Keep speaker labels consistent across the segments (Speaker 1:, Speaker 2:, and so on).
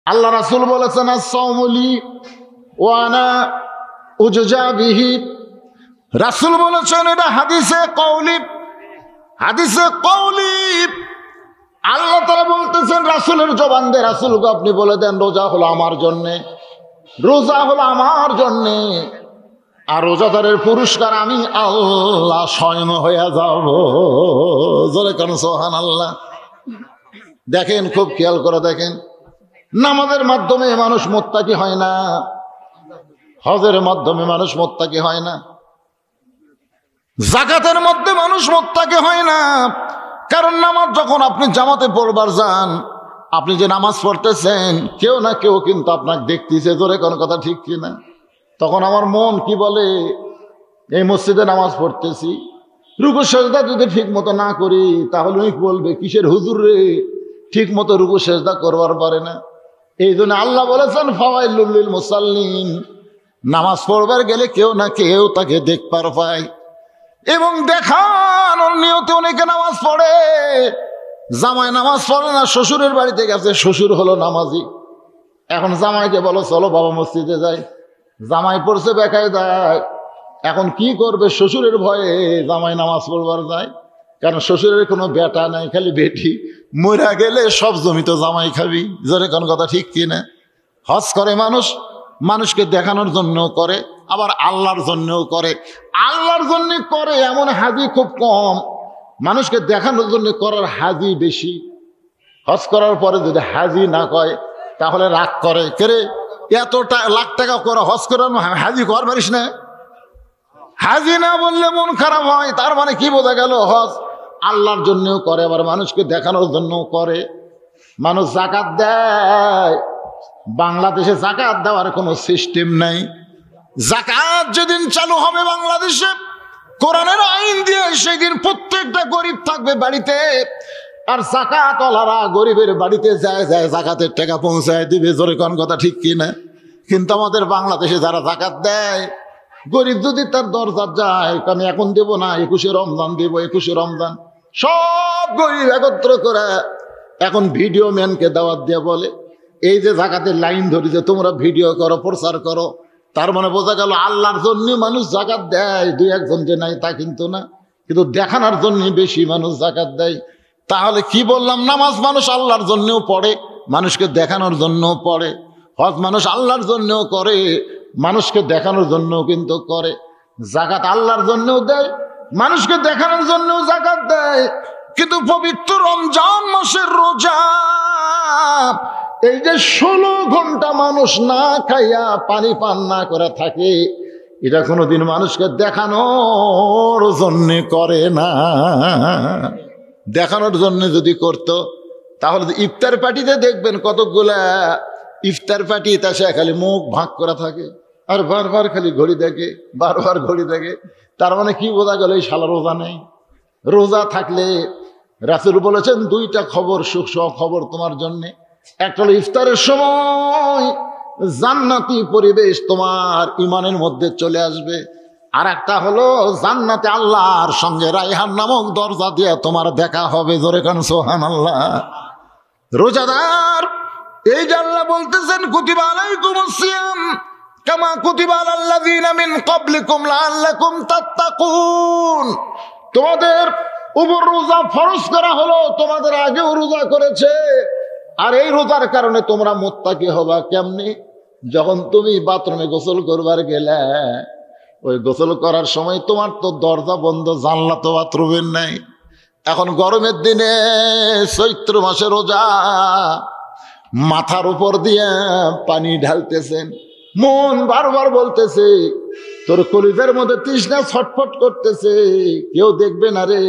Speaker 1: আল্লাহ রাসূল বলেছেন as-সাওমু লি ওয়া আনা উজজা বিহি। রাসূল বলেছেন, এটা হাদিসে কওলি, হাদিসে কওলি। আল্লাহ তাআলা বলতেছেন রাসূলের জবান দিয়ে, রাসূলকে আপনি বলে দেন রোজা হলো আমার জন্যে, রোজা হলো আমার জন্যে, আর রোজাদারের পুরস্কার আমি আল্লাহ স্বয়ং হয়ে যাব। জোরে কেন সুবহানাল্লাহ। দেখেন, খুব খেয়াল করে দেখেন, নামাজের মাধ্যমে মানুষ মুত্তাকি হয় না, হজের মাধ্যমে মানুষ মুত্তাকি হয় না, যাকাতের মধ্যে মানুষ মুত্তাকি হয় না। কারণ নামাজ যখন আপনি জামাতে পড়বার যান, আপনি যে নামাজ পড়তেছেন, কেউ না কেউ কিন্তু আপনাকে দেখতেছে। জোরে কোন কথা ঠিক কিনা? তখন আমার মন কি বলে, এই মসজিদে নামাজ পড়তেছি, রুকু সেজদা যদি ঠিক মতো না করি তাহলে উনি বলবে কিসের হুজুর রে, ঠিক মতো রুকু সেজদা করবার পারে না। এই জন্য আল্লাহ বলেছেন ফাওয়াইলুল লিল মুসাল্লিন, নামাজ পড়বার গেলে কেউ না কেউ তাকে দেখবার পায়। এবং দেখানোর নিয়তে অনেকে নামাজ পড়ে, জামাই নামাজ পড়ে না, শ্বশুরের বাড়িতে গেছে, শ্বশুর হলো নামাজি। এখন জামাইকে বলো চলো বাবা মসজিদে যাই, জামাই পড়ছে বেকায় যায়। এখন কি করবে, শ্বশুরের ভয়ে জামাই নামাজ পড়বার যায়, কারণ শ্বশুরের কোনো বেটা নাই, খালি বেটি, মরা গেলে সব জমি তো জামাই খাবি। জোরে কোন কথা ঠিক কিনা? হজ করে মানুষ, মানুষকে দেখানোর জন্যও করে, আবার আল্লাহর জন্যও করে। আল্লাহর জন্য করে এমন হাজি খুব কম, মানুষকে দেখানোর জন্য করার হাজি বেশি। হজ করার পরে যদি হাজি না কয় তাহলে রাগ করে, কেরে এতটা লাখ টাকা করে হজ করে হাজি কর পারিস না। হাজি না বললে মন খারাপ হয়। তার মানে কি বোঝা গেল, হজ আল্লাহর জন্যও করে, আবার মানুষকে দেখানোর জন্যও করে। মানুষ যাকাত দেয়, বাংলাদেশে যাকাত দেওয়ার কোনো সিস্টেম নাই। যাকাত যেদিন চালু হবে বাংলাদেশে কোরআনের আইন দিয়ে, সেদিন প্রত্যেকটা গরিব থাকবে বাড়িতে, আর যাকাতওয়ালারা গরিবের বাড়িতে যায় যায় যাকাতের টাকা পৌঁছায় দিবে। জোরে কোন কথা ঠিক কিনা? কিন্তু আমাদের বাংলাদেশে যারা যাকাত দেয়, গরিব যদি তার দরজা যায়, আমি এখন দেবো না, 21শে রমজান দেবো, 21শে রমজান, সব গরিব একত্র করে এখন ভিডিও ম্যানকে দাওয়াত দিয়ে বলে এই যে যাকাতের লাইন ধরি যে তোমরা ভিডিও করো, প্রচার করো। তার মানে বোঝা গেল আল্লাহর জন্য মানুষ যাকাত দেয়, দুই একজন যে নাই তা কিন্তু না, কিন্তু দেখানোর জন্য বেশি মানুষ যাকাত দেয়। তাহলে কি বললাম, নামাজ মানুষ আল্লাহর জন্যও পড়ে, মানুষকে দেখানোর জন্যও পড়ে। হজ মানুষ আল্লাহর জন্যও করে, মানুষকে দেখানোর জন্যও কিন্তু করে। যাকাত আল্লাহর জন্যও দেয়, মানুষকে দেখানোর জন্যও যাকাত দেয়। কিন্তু পবিত্র রমজান মাসের রোজা, এই যে 16 ঘন্টা মানুষ না খাইয়া পানি পান না করে থাকে, এটা কোনোদিন মানুষকে দেখানোর জন্যে করে না। দেখানোর জন্য যদি করতো তাহলে ইফতার পার্টিতে দেখবেন কতগুলা ইফতার পার্টি, তা সে খালি মুখ ভাগ করা থাকে আর বারবার খালি ঘড়ি দেখে, বারবার ঘড়ি দেখে। তার মানে কি বোঝা গেল, এই শালা রোজা নেই। রোজা থাকলে রাসূল বলেছেন দুইটা খবর, সুখ খবর তোমার জন্যে। একটা হলো ইফতারের সময় জান্নাতি পরিবেশ তোমার ইমানের মধ্যে চলে আসবে, আর একটা হলো জান্নাতে আল্লাহর সঙ্গে রায়হান নামক দরজা দিয়ে তোমার দেখা হবে। জোরে কান সুবহানাল্লাহ। রোজাদার, এই যে আল্লাহ বলতেছেন কুতিবা আলাইকুমুস সিয়াম কামা কুতিবা আলাল্লাযিনা মিন ক্বাবলিকুম লাআল্লাকুম তাত্তাকুন, তোমাদের উপর রোজা ফরজ করা হলো, তোমাদের আগেও রোজা করেছে, আর এই রোজার কারণে তোমরা মুত্তাকি হবা। কেমনি? যখন তুমি বাথরুমে গোসল করবার গেলে, ওই গোসল করার সময় তোমার তো দরজা বন্ধ, জানলা তো বাথরুমের নাই। এখন গরমের দিনে চৈত্র মাসে রোজা, মাথার উপর দিয়ে পানি ঢালতেছেন, মন বারবার বলতেছে, তোর কলিজার মধ্যে তৃষ্ণা ছটফট করতেছে, কেউ দেখবে না রে,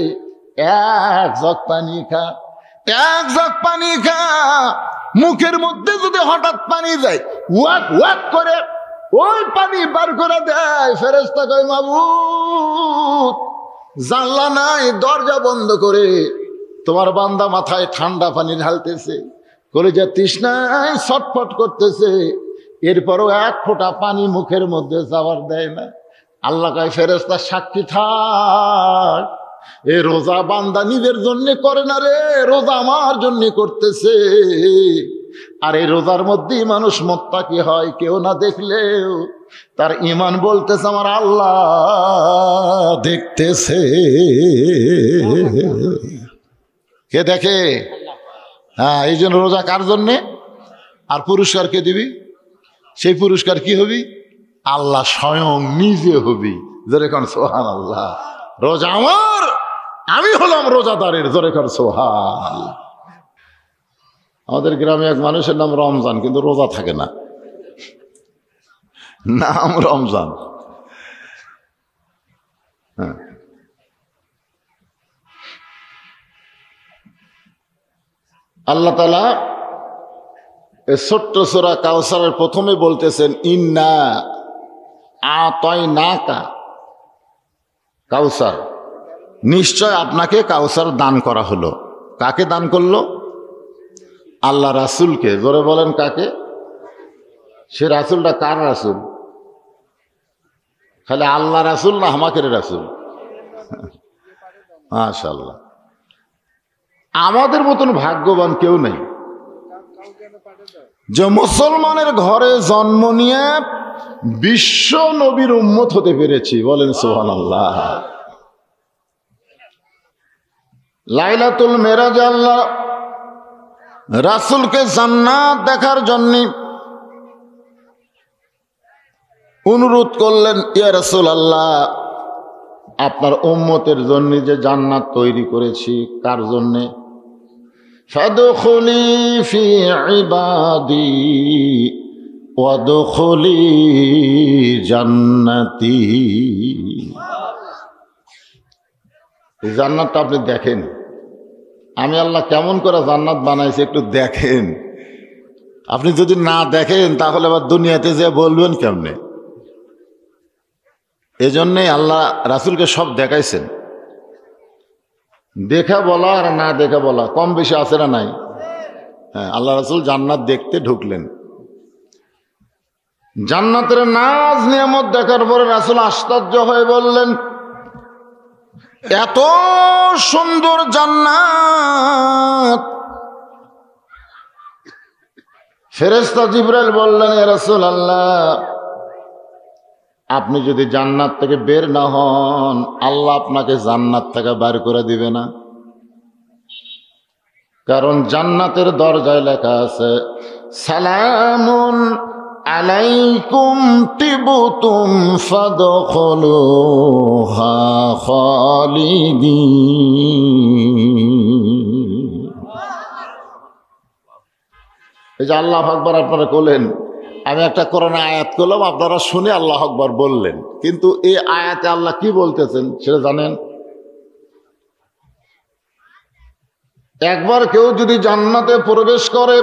Speaker 1: এক জগ পানি খা, এক জগ পানি খা। মুখের মধ্যে যদি হঠাৎ পানি যায়, ওয়াক ওয়াক করে ওই পানি বার করে দেয়। ফেরেশতা কয় মাবুদ, জানলা নাই, দরজা বন্ধ করে তোমার বান্দা মাথায় ঠান্ডা পানি ঢালতেছে, কলিজার তৃষ্ণায় ছটফট করতেছে, এরপরও এক ফোঁটা পানি মুখের মধ্যে যাওয়ার দেয় না। আল্লাহ কয় ফেরেশতা সাক্ষী থাক, এ রোজা বান্দা নিজের জন্য করে না রে, রোজা আমার জন্য করতেছে। আর এই রোজার মধ্যেই মানুষ মুত্তাকি হয়, কেউ না দেখলেও তার ঈমান বলতেছে আমার আল্লাহ দেখতেছে। কে দেখে? হ্যাঁ, এই জন্য রোজা কার জন্যে? আর পুরস্কার কে দিবি? সেই পুরস্কার কি হবি? আল্লাহ স্বয়ং নিজে হবি। জোরে কোন সুবহানাল্লাহ। রোজা আমার, আমি হলাম রোজাদারের। জোরে কোন সুবহানাল্লাহ। আমাদের গ্রামে এক মানুষের নাম রমজান, কিন্তু রোজা থাকে না, নাম রমজান। হ্যাঁ, আল্লাহ তাআলা এই ছোট্ট সূরা কাউসারের প্রথমে বলতেছেন ইন্না আতাইনাকা কাউসার, নিশ্চয় আপনাকে কাউসার দান করা হলো। কাকে দান করলো? আল্লাহ রাসূলকে। জোরে বলেন কাকে? সে রাসূলটা কার রাসূল? খালি আল্লাহ রাসূল না আমাদের রাসূল? মাশাআল্লাহ। আমাদের মতন ভাগ্যবান কেউ নেই যে মুসলমানের ঘরে জন্ম নিয়ে বিশ্ব নবীর উম্মত হতে পেরেছি। বলেন সুবহানাল্লাহ। লাইলাতুল মেরাজ আল্লাহ রাসূলকে জান্নাত দেখার জন্য অনুরোধ করলেন, ইয়া রাসূলুল্লাহ, আপনার উম্মতের জন্য যে জান্নাত তৈরি করেছি, কার জন্যে? ফাদখুলি ফি ইবাদি ওয়াদখুলি জান্নাতি। এই জান্নাতটা আপনি দেখেন, আমি আল্লাহ কেমন করে জান্নাত বানাইছি একটু দেখেন। আপনি যদি না দেখেন তাহলে আবার দুনিয়াতে যে বলবেন কেমনে? এজন্যই আল্লাহ রাসূলকে সব দেখাইছেন। দেখা বলা আর না দেখা বলা কম বেশি আছে না নাই? হ্যাঁ, আল্লাহ রাসূল জান্নাত দেখতে ঢুকলেন। জান্নাতের নাজ নিয়ামত দেখার পরে রাসূল আশ্চর্য হয়ে বললেন, এত সুন্দর জান্নাত! ফেরেশতা জিবরাইল বললেন, ইয়া রাসূলুল্লাহ, আপনি যদি জান্নাত থেকে বের না হন, আল্লাহ আপনাকে জান্নাত থেকে বের করে দিবে না। কারণ জান্নাতের দরজায় লেখা আছে, সালামুন আলাইকুম তিবতুম ফাদখুলুহা খালিদিন। এই যে আল্লাহু আকবার আপনারা বলেন, আমি একটা কোরআন আয়াত করলাম, আপনারা শুনে আল্লাহু আকবার বললেন, কিন্তু এই আয়াতে আল্লাহ কি বলতেছেন সেটা জানেন? একবার কেউ যদি জান্নাতে প্রবেশ করে,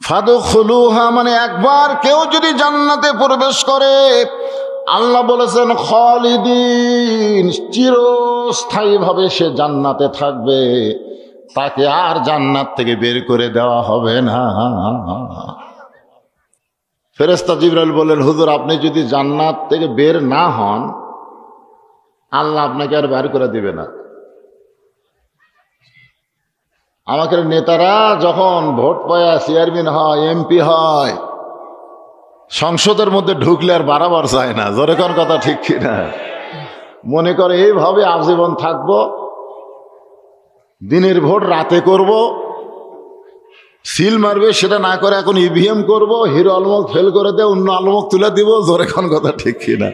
Speaker 1: ফাদখুলুহা মানে একবার কেউ যদি জান্নাতে প্রবেশ করে, আল্লাহ বলেছেন খালিদিন, চিরস্থায়ীভাবে সে জান্নাতে থাকবে, তাকে আর জান্নাত থেকে বের করে দেওয়া হবে না। ফেরেশতা জিবরাইল বললেন, হুজুর, আপনি যদি জান্নাত থেকে বের না হন, আল্লাহ আপনাকে আর বের করে দিবে না। আমাদের নেতারা যখন ভোট পায় চেয়ারম্যান হয়, এমপি হয়, সংসদের মধ্যে ঢুকলে আর বাড়াবার চায় না। জোরে কোন কথা ঠিক কিনা? মনে করে এইভাবে আজীবন থাকবো, দিনের ভোট রাতে করব, সিল মারবে, সেটা না করে এখন ইভিএম করব, হিরো আলমক ফেল করে দেয়, অন্য আলমক তুলে দিব। জোরে কোন কথা ঠিক কিনা?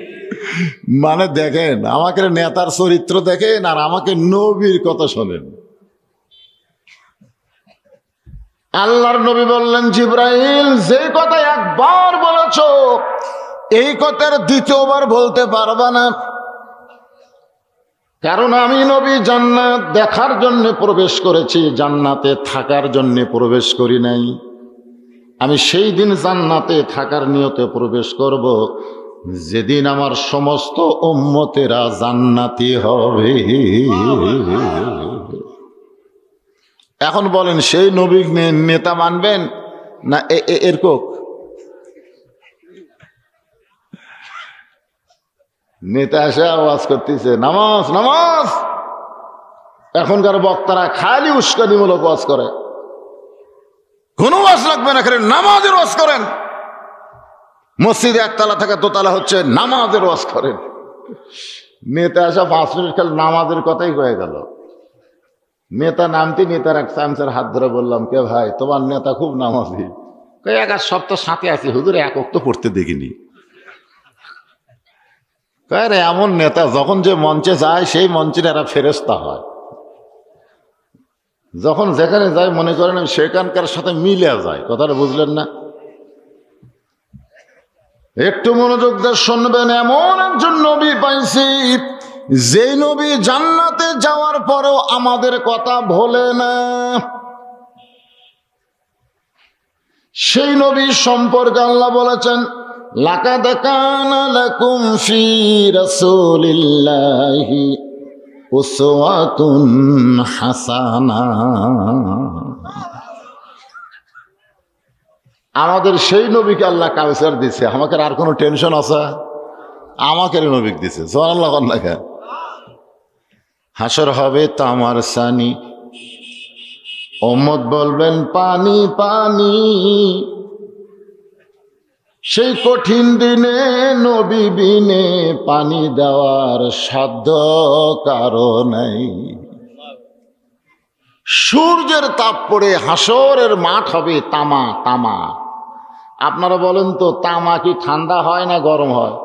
Speaker 1: মানে দেখেন, আমাকে নেতার চরিত্র দেখেন আর আমাকে নবীর কথা শোনেন। আল্লাহর নবী বললেন, জিবরাইল, যে কথা একবার বলেছো এই কথার দ্বিতীয়বার বলতে পারবা না, কারণ আমি নবী জান্নাত দেখার জন্য প্রবেশ করেছি, জান্নাতে থাকার জন্য প্রবেশ করি নাই। আমি সেই দিন জান্নাতে থাকার নিয়তে প্রবেশ করব যেদিন আমার সমস্ত উম্মতেরা জান্নাতি হবে। এখন বলেন, সেই নবী নেতা মানবেন না এরকম? নেতা এসে আওয়াজ করতেছে নামাজ নামাজ, এখনকার বক্তারা খালি উস্কানিমূলক ওয়াজ করে। কোনো ওয়াজ লাগবে না, খালি নামাজের ওয়াজ করেন। মসজিদে একতলা থেকে দোতলা হচ্ছে, নামাজের ওয়াজ করেন। নেতা আসা 5 মিনিট খালি নামাজের কথাই হয়ে গেল। নেতা নামতে নেতার এক চামচের হাত ধরে বললাম, কে ভাই তোমার নেতা খুব নামাজি? এক সপ্তাহ সাথে আছি হুজুর, এক ওয়াক্ত পড়তে দেখিনি। রে এমন নেতা যখন যে মঞ্চে যায় সেই মঞ্চের এরা ফেরেশতা হয়, যখন যেখানে যায় মনে করেন সেখানকার সাথে মিলে যায়। কথাটা বুঝলেন না? একটু মনোযোগ দিয়ে শুনবেন। এমন একজন নবী পাইছি, যেই নবী জান্নাতে যাওয়ার পরেও আমাদের কথা ভোলে না। সেই নবী সম্পর্কে আল্লাহ বলেছেন, লাকাদ কানা লাকুম ফি রাসূলিল্লাহি উসওয়াতুন হাসানাহ। আমাদের সেই নবীকে আল্লাহ কাউসার দিছে। আমাকে আর কোনো টেনশন আছে? আমাকে নবী দিছে। সুবহানাল্লাহ। হাসর হবে তামার সানি, উম্মত বলবেন পানি পানি। সেই কঠিন দিনে নবী বিনে পানি দেওয়ার সাধ্য কারো নাই। সূর্যের তাপ পড়ে হাসরের মাঠ হবে তামা তামা। আপনারা বলেন তো, তামা কি ঠান্ডা হয় না গরম হয়?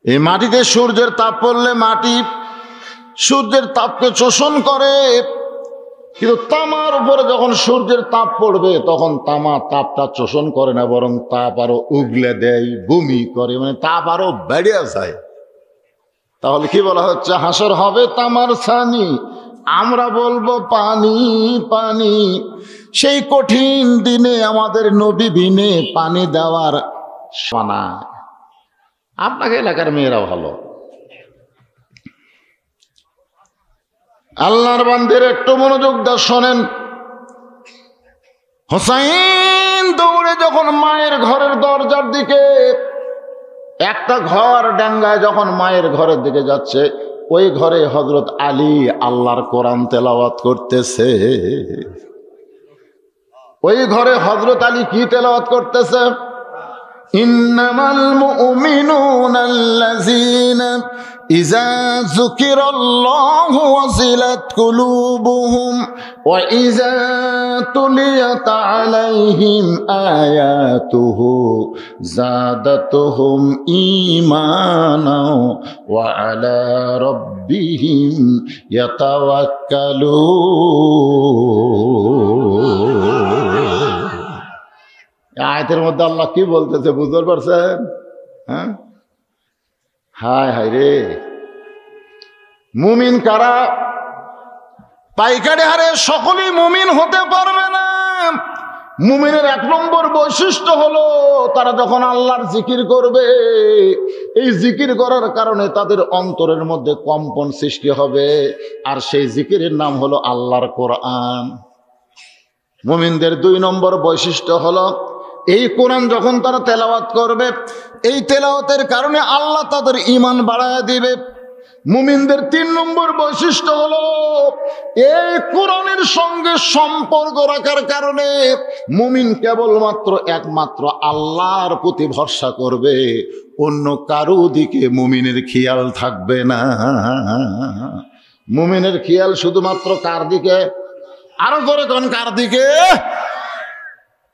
Speaker 1: এই মাটিতে সূর্যের তাপ পড়লে মাটি সূর্যের তাপকে শোষণ করে, কিন্তু তামার উপরে যখন সূর্যের তাপ পড়বে তখন তামা তাপটা শোষণ করে না, বরং তাপ আরো উগলে দেয়, বমি করে, মানে তাপ আরো বেড়ে যায়। তাহলে কি বলা হচ্ছে? হাসর হবে তামার ছানি, আমরা বলবো পানি পানি। সেই কঠিন দিনে আমাদের নবী বিনে পানি দেওয়ার শোনা। আপনাকে এলাকার মেয়েরা ভালো। আল্লাহর বান্দার একটু মনোযোগ দিয়ে শোনেন। হোসাইন দৌড়ে যখন মায়ের ঘরের দরজার দিকে, একটা ঘর ডাঙ্গায় যখন মায়ের ঘরের দিকে যাচ্ছে, ওই ঘরে হযরত আলী আল্লাহর কোরআন তেলাওয়াত করতেছে। ওই ঘরে হযরত আলী কি তেলাওয়াত করতেছে? ইন্নামাল মুমিনুনা আল্লাযীনা ইযা যুকিরাল্লাহু ওয়াজিলাত কুলুবুহুম ওয়া ইযা তুলিয়াত আলাইহিম আয়াতুহু যাদাতুহুম ঈমানাও ওয়া আলা রাব্বিহিম ইয়াতাওয়াক্কালুন। আয়াতের মধ্যে আল্লাহ কি বলতেছে বুঝতে পারছেন? হ্যাঁ, হায় হায় রে, মুমিন কারা? পাইকারি হারে সকলেই মুমিন হতে পারবে না। মুমিনের 1 নম্বর বৈশিষ্ট্য হলো তারা যখন আল্লাহর জিকির করবে, এই জিকির করার কারণে তাদের অন্তরের মধ্যে কম্পন সৃষ্টি হবে, আর সেই জিকিরের নাম হলো আল্লাহর কোরআন। মুমিনদের 2 নম্বর বৈশিষ্ট্য হলো এই কোরআন যখন তারা তেলাওয়াত করবে, এই তেলাওয়াতের কারণে আল্লাহ তাদের ঈমান বাড়ায় দিবে। মুমিনদের 3 নম্বর বৈশিষ্ট্য হলো এই কোরআনের সঙ্গে সম্পর্ক রাখার কারণে মুমিন কেবলমাত্র একমাত্র আল্লাহর প্রতি ভরসা করবে, অন্য কারো দিকে মুমিনের খেয়াল থাকবে না। মুমিনের খেয়াল শুধুমাত্র কার দিকে? আরো জোরে কোন কার দিকে?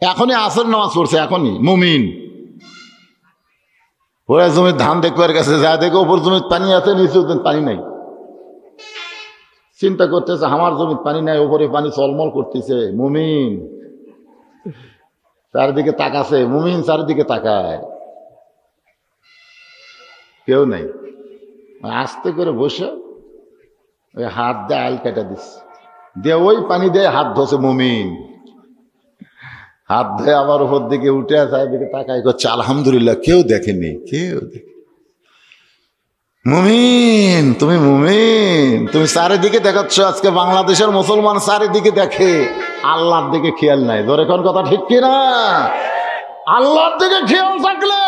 Speaker 1: এখনই আসর নামাজ পড়ছে, এখনই মুমিন ওরা জমির ধান দেখবার গেছে, যা দেখে ওপর জমির পানি আছে, নিচে পানি নাই। চিন্তা করতেছে আমার জমির পানি নাই, ওপরে পানি চলমল করতেছে। মুমিন চারিদিকে তাকাছে, মুমিন চারিদিকে তাকায়, কেউ নাই। আস্তে করে বসে ওই হাত দিয়ে আইল কেটে দিচ্ছে, দিয়ে ওই পানি দিয়ে হাত ধোছে। মুমিন হাত ধুয়ে আবার উপর দিকে উঠে চারিদিকে তাকাই করছে, আলহামদুলিল্লাহ, কেউ দেখেনি, কেউ দেখে। মুমিন, তুমি মুমিন, তুমি চারিদিকে দেখাচ্ছ। আজকে বাংলাদেশের মুসলমান চারিদিকে দেখে, আল্লাহর দিকে খেয়াল নাই। ধরে কোন কথা ঠিক কিনা? আল্লাহর দিকে খেয়াল থাকলে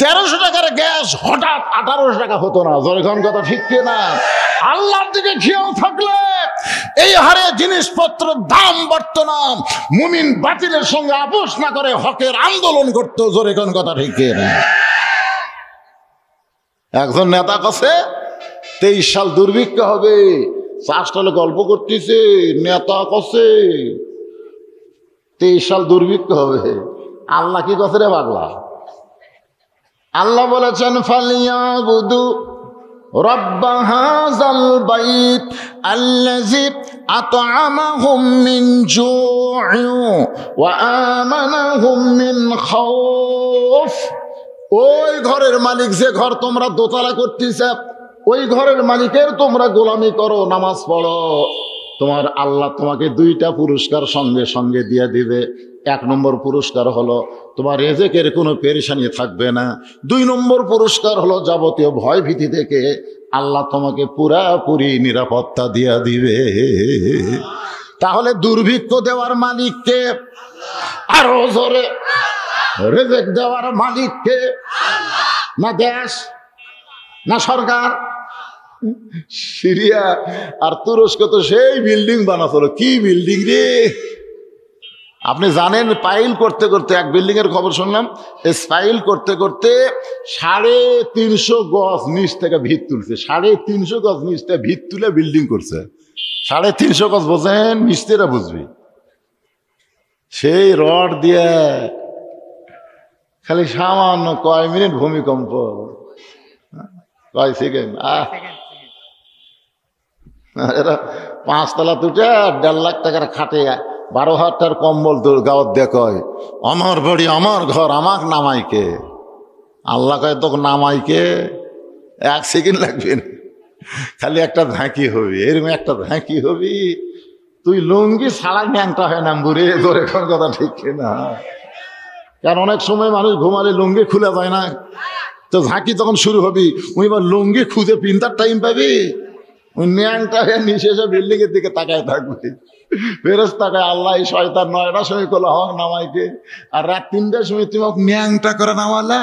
Speaker 1: 1300 টাকার গ্যাস হঠাৎ 1800 টাকা হতো না। ধরে কোন কথা ঠিক কিনা? আল্লাহর দিকে খেয়াল থাকলে এই হারে জিনিসপত্রের দাম বাড়ত না। মুমিন বাতিলের সঙ্গে আপোষ না করে হকের আন্দোলন করত। জোরে কোন কথা ঠিক না? একজন নেতা কাছে 23 সাল দুর্ভিক্ষ হবে, 4 সালে গল্প করতেছে, নেতা কাছে 23 সাল দুর্ভিক্ষ হবে। আল্লাহ কি কথা রে পাগলা? আল্লাহ বলেছেন ফালিয়াবুদু রব্ব হাযাল বাইত আল্লাযী আত'আমাহুম মিন জু'ইন ওয়া আমানাহুম মিন খাউফ। ওই ঘরের মালিক যে ঘর তোমরা দোতলা করতেছ, ওই ঘরের মালিকের তোমরা গোলামি করো, নামাজ পড়ো, তোমার আল্লাহ তোমাকে 2টা পুরস্কার সঙ্গে সঙ্গে দিয়ে দিবে। 1 নম্বর পুরস্কার হলো তোমার রিজিকের কোনো পেরেশানি থাকবে না। 2 নম্বর পুরস্কার হলো যাবতীয় ভয় ভীতি থেকে আল্লাহ তোমাকে পুরাপুরি নিরাপত্তা দিয়ে দিবে। তাহলে দুর্ভিক্ষ দেওয়ার মালিককে, আরো জোরে, রিজিক দেওয়ার মালিককে, না দেশ না সরকার? সিরিয়া আর তুরস্ক তো সেই বিল্ডিং বানাতো। কি বিল্ডিং রে! আপনি জানেন, পাইল করতে করতে এক বিল্ডিং এর খবর শুনলাম, পাইল করতে করতে 350 গজ নিচ থেকে ভিত তুলছে। 350 গজ নিচ থেকে ভিত তুলে বিল্ডিং করছে। 350 গজ বোঝেন, মিস্ত্রিরা বুঝবি। সেই রড দিয়ে খালি সামান্য কয় মিনিট ভূমিকম্প, কয় সেকেন্ড, এরা 5 তলা তুটে 1.5 লাখ টাকার খাটে 12,000 টাকার কম্বল তোর গাওয়ার দেখয়, আমার বাড়ি আমার ঘর, আমাকে নামাইকে। আল্লাহ কয় তোকে নামাইকে 1 সেকেন্ড লাগবে না, খালি একটা ঝাঁকি হবি, এরকম একটা ঝাঁকি হবি, তুই লুঙ্গি ছাড়া ন্যাংটা হয় না বুড়ে। তোর এখন কথা ঠিক না? কারণ অনেক সময় মানুষ ঘুমালে লুঙ্গি খুলে যায় না, তো ঝাঁকি তখন শুরু হবি, ওই এবার লুঙ্গি খুঁজে পিন্তার টাইম পাবি, ওই ন্যাংটা হয়ে নিচে এসে বিল্ডিং এর দিকে তাকায় থাকবে। ফেরেশতা তাকায়, আল্লাহ এই শয়তান 9টার সময় করলো হক নামাইকে, আর রাত 3টার সময় তুমি ন্যাংটা করে নামালে।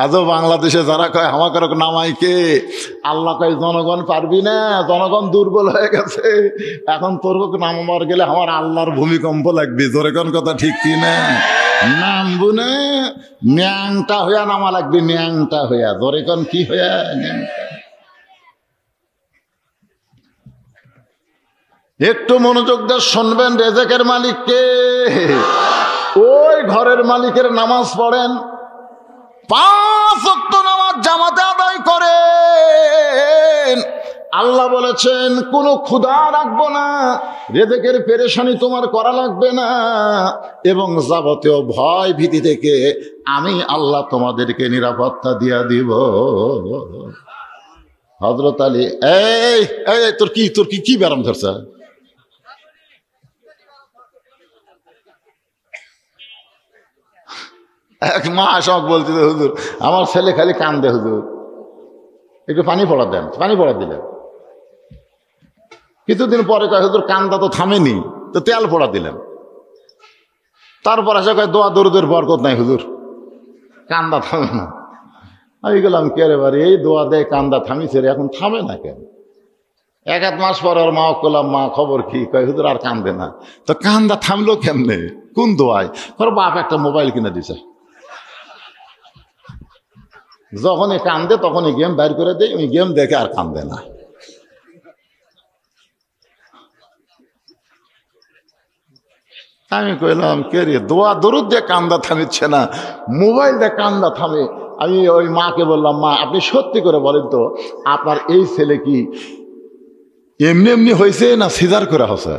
Speaker 1: আজও বাংলাদেশে যারা কয় আমাকে নামাইকে, আল্লাহ কয় জনগণ পারবি না, জনগণ দুর্বল হয়ে গেছে, এখন তোর নামাবার গেলে আমার আল্লাহর ভূমিকম্প লাগবে। জোরে কোন কথা ঠিক কি না? নামবো না, ন্যাংটা হইয়া নামা লাগবে, ন্যাংটা হইয়া। জোরে কোন কি হইয়া? একটু মনোযোগ দিয়ে শুনবেন, রেজেকের মালিককে। ওই ঘরের মালিকের নামাজ পড়েন, 5 ওয়াক্ত নামাজ জামাতে আদায় করেন। আল্লাহ বলেছেন কোনো ক্ষুধা রাখবো না, রেজেকের পেরেশানি তোমার করা লাগবে না, এবং যাবতীয় ভয় ভীতি থেকে আমি আল্লাহ তোমাদেরকে নিরাপত্তা দিয়া দিব। হযরত আলী, এই তোর কি ব্যারাম ধরছে? এক মা সব বলতে, হুজুর আমার ছেলে খালি কান্দে, হুজুর একটু পানি পড়া দেন। পানি পড়া দিলেন, কিছুদিন পরে কয় হুজুর কান্দা তো থামেনি, তো তেল পড়া দিলেন। তারপর এসে কয় দোয়া দরুদের বরকত নাই হুজুর, কান্দা থামে না। আমি গেলাম কে রে বাড়ি, এই দোয়া দেয় কান্দা থামিছে রে, এখন থামে না কেন? 1-1 মাস পর আর মা করলাম, মা খবর কি? কয় হুজুর আর কান্দে না। তো কান্দা থামলো কেমনে? কোন দোয়ায়? বাপ একটা মোবাইল কিনে দিছে, যখনই কান্দে তখনই গেম বাইর করে দেয়, ওই গেম দেখে আর কান্দে না। আমি কইলাম কে রে, দোয়া দরুদ দিয়ে কান্দা থামিচ্ছে না, মোবাইল দিয়ে কান্দা থামে। আমি ওই মাকে বললাম, মা আপনি সত্যি করে বলেন তো, আপনার এই ছেলে কি এমনি এমনি হয়েছে না সিজার করে হয়েছে?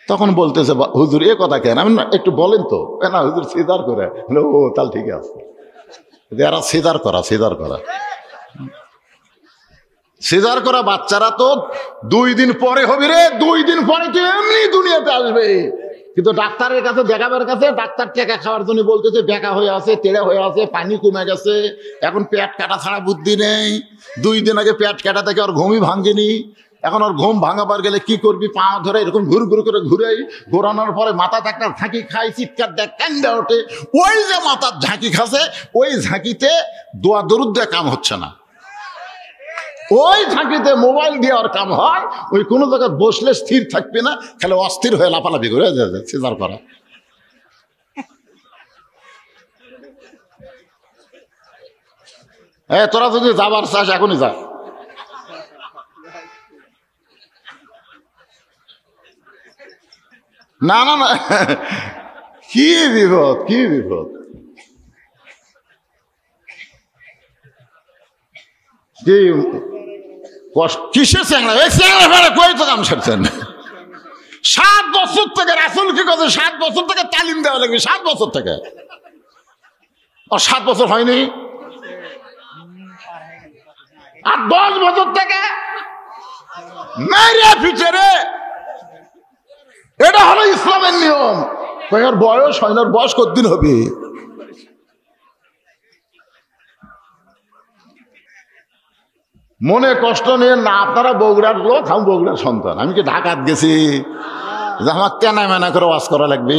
Speaker 1: তখন বলতেছে, হুজুর এ কথা কেন? আমি একটু বলেন তো। না হুজুর সিজার করে। ও তাহলে ঠিক আছে, এরা সিজার করা বাচ্চারা তো 2 দিন পরে হবে রে, 2 দিন পরে তো এমনি দুনিয়াতে আসবে। কিন্তু ডাক্তারের কাছে দেখাবার কাছে ডাক্তার টেকা খাওয়ার জন্য বলতেছে বেকা হয়ে আছে, তেড়ে হয়ে আছে, পানি কমে গেছে, এখন পেট কাটা ছাড়া বুদ্ধি নেই। 2 দিন আগে পেট কাটা থেকে ওর ঘুমই ভাঙেনি, এখন ওর ঘুম ভাঙাবার গেলে কি করবি? পা ধরে এরকম ঘুর ঘুর করে ঘুরাই, ঘোরানোর পরে মাথা একটা ঝাঁকি খাই, চিৎকার দেয়, কান্দা ওঠে। ওই যে মাথার ঝাঁকি খাসে, ওই ঝাঁকিতে দোয়া দরুদ দিয়ে কাম হচ্ছে না। ওই ঝাঁকিতে মোবাইল দিয়ে আর কাম হয়, ওই কোনো জায়গায় বসলে স্থির থাকবে না, খালি অস্থির হয়ে লাফালাফি করে সিজার করা। তোরা যদি যাবার চাস এখনই যা। না না না, কি বিপদ, কি বিপদ, কি কিসের চ্যাংড়া? এই চ্যাংড়া ফেলে কই তো কাম সারছেন? 7 বছর থেকে রাসূল কি কথা, 7 বছর থেকে তালিম দেওয়া লাগবে, 7 বছর থেকে। আর 7 বছর হয়নি, আর 10 বছর থেকে মেরে ফিচেরে। এটা হলো ইসলামের নিয়ম। বয়স হয় না, বয়স কতদিন হবে? মনে কষ্ট নিয়ে না, আপনারা বগুড়ার লোক, আমি বগুড়ার সন্তান। আমি কি ঢাকাত গেছি যে আমার তেনা মেনা করে ওয়াজ করা লাগবে?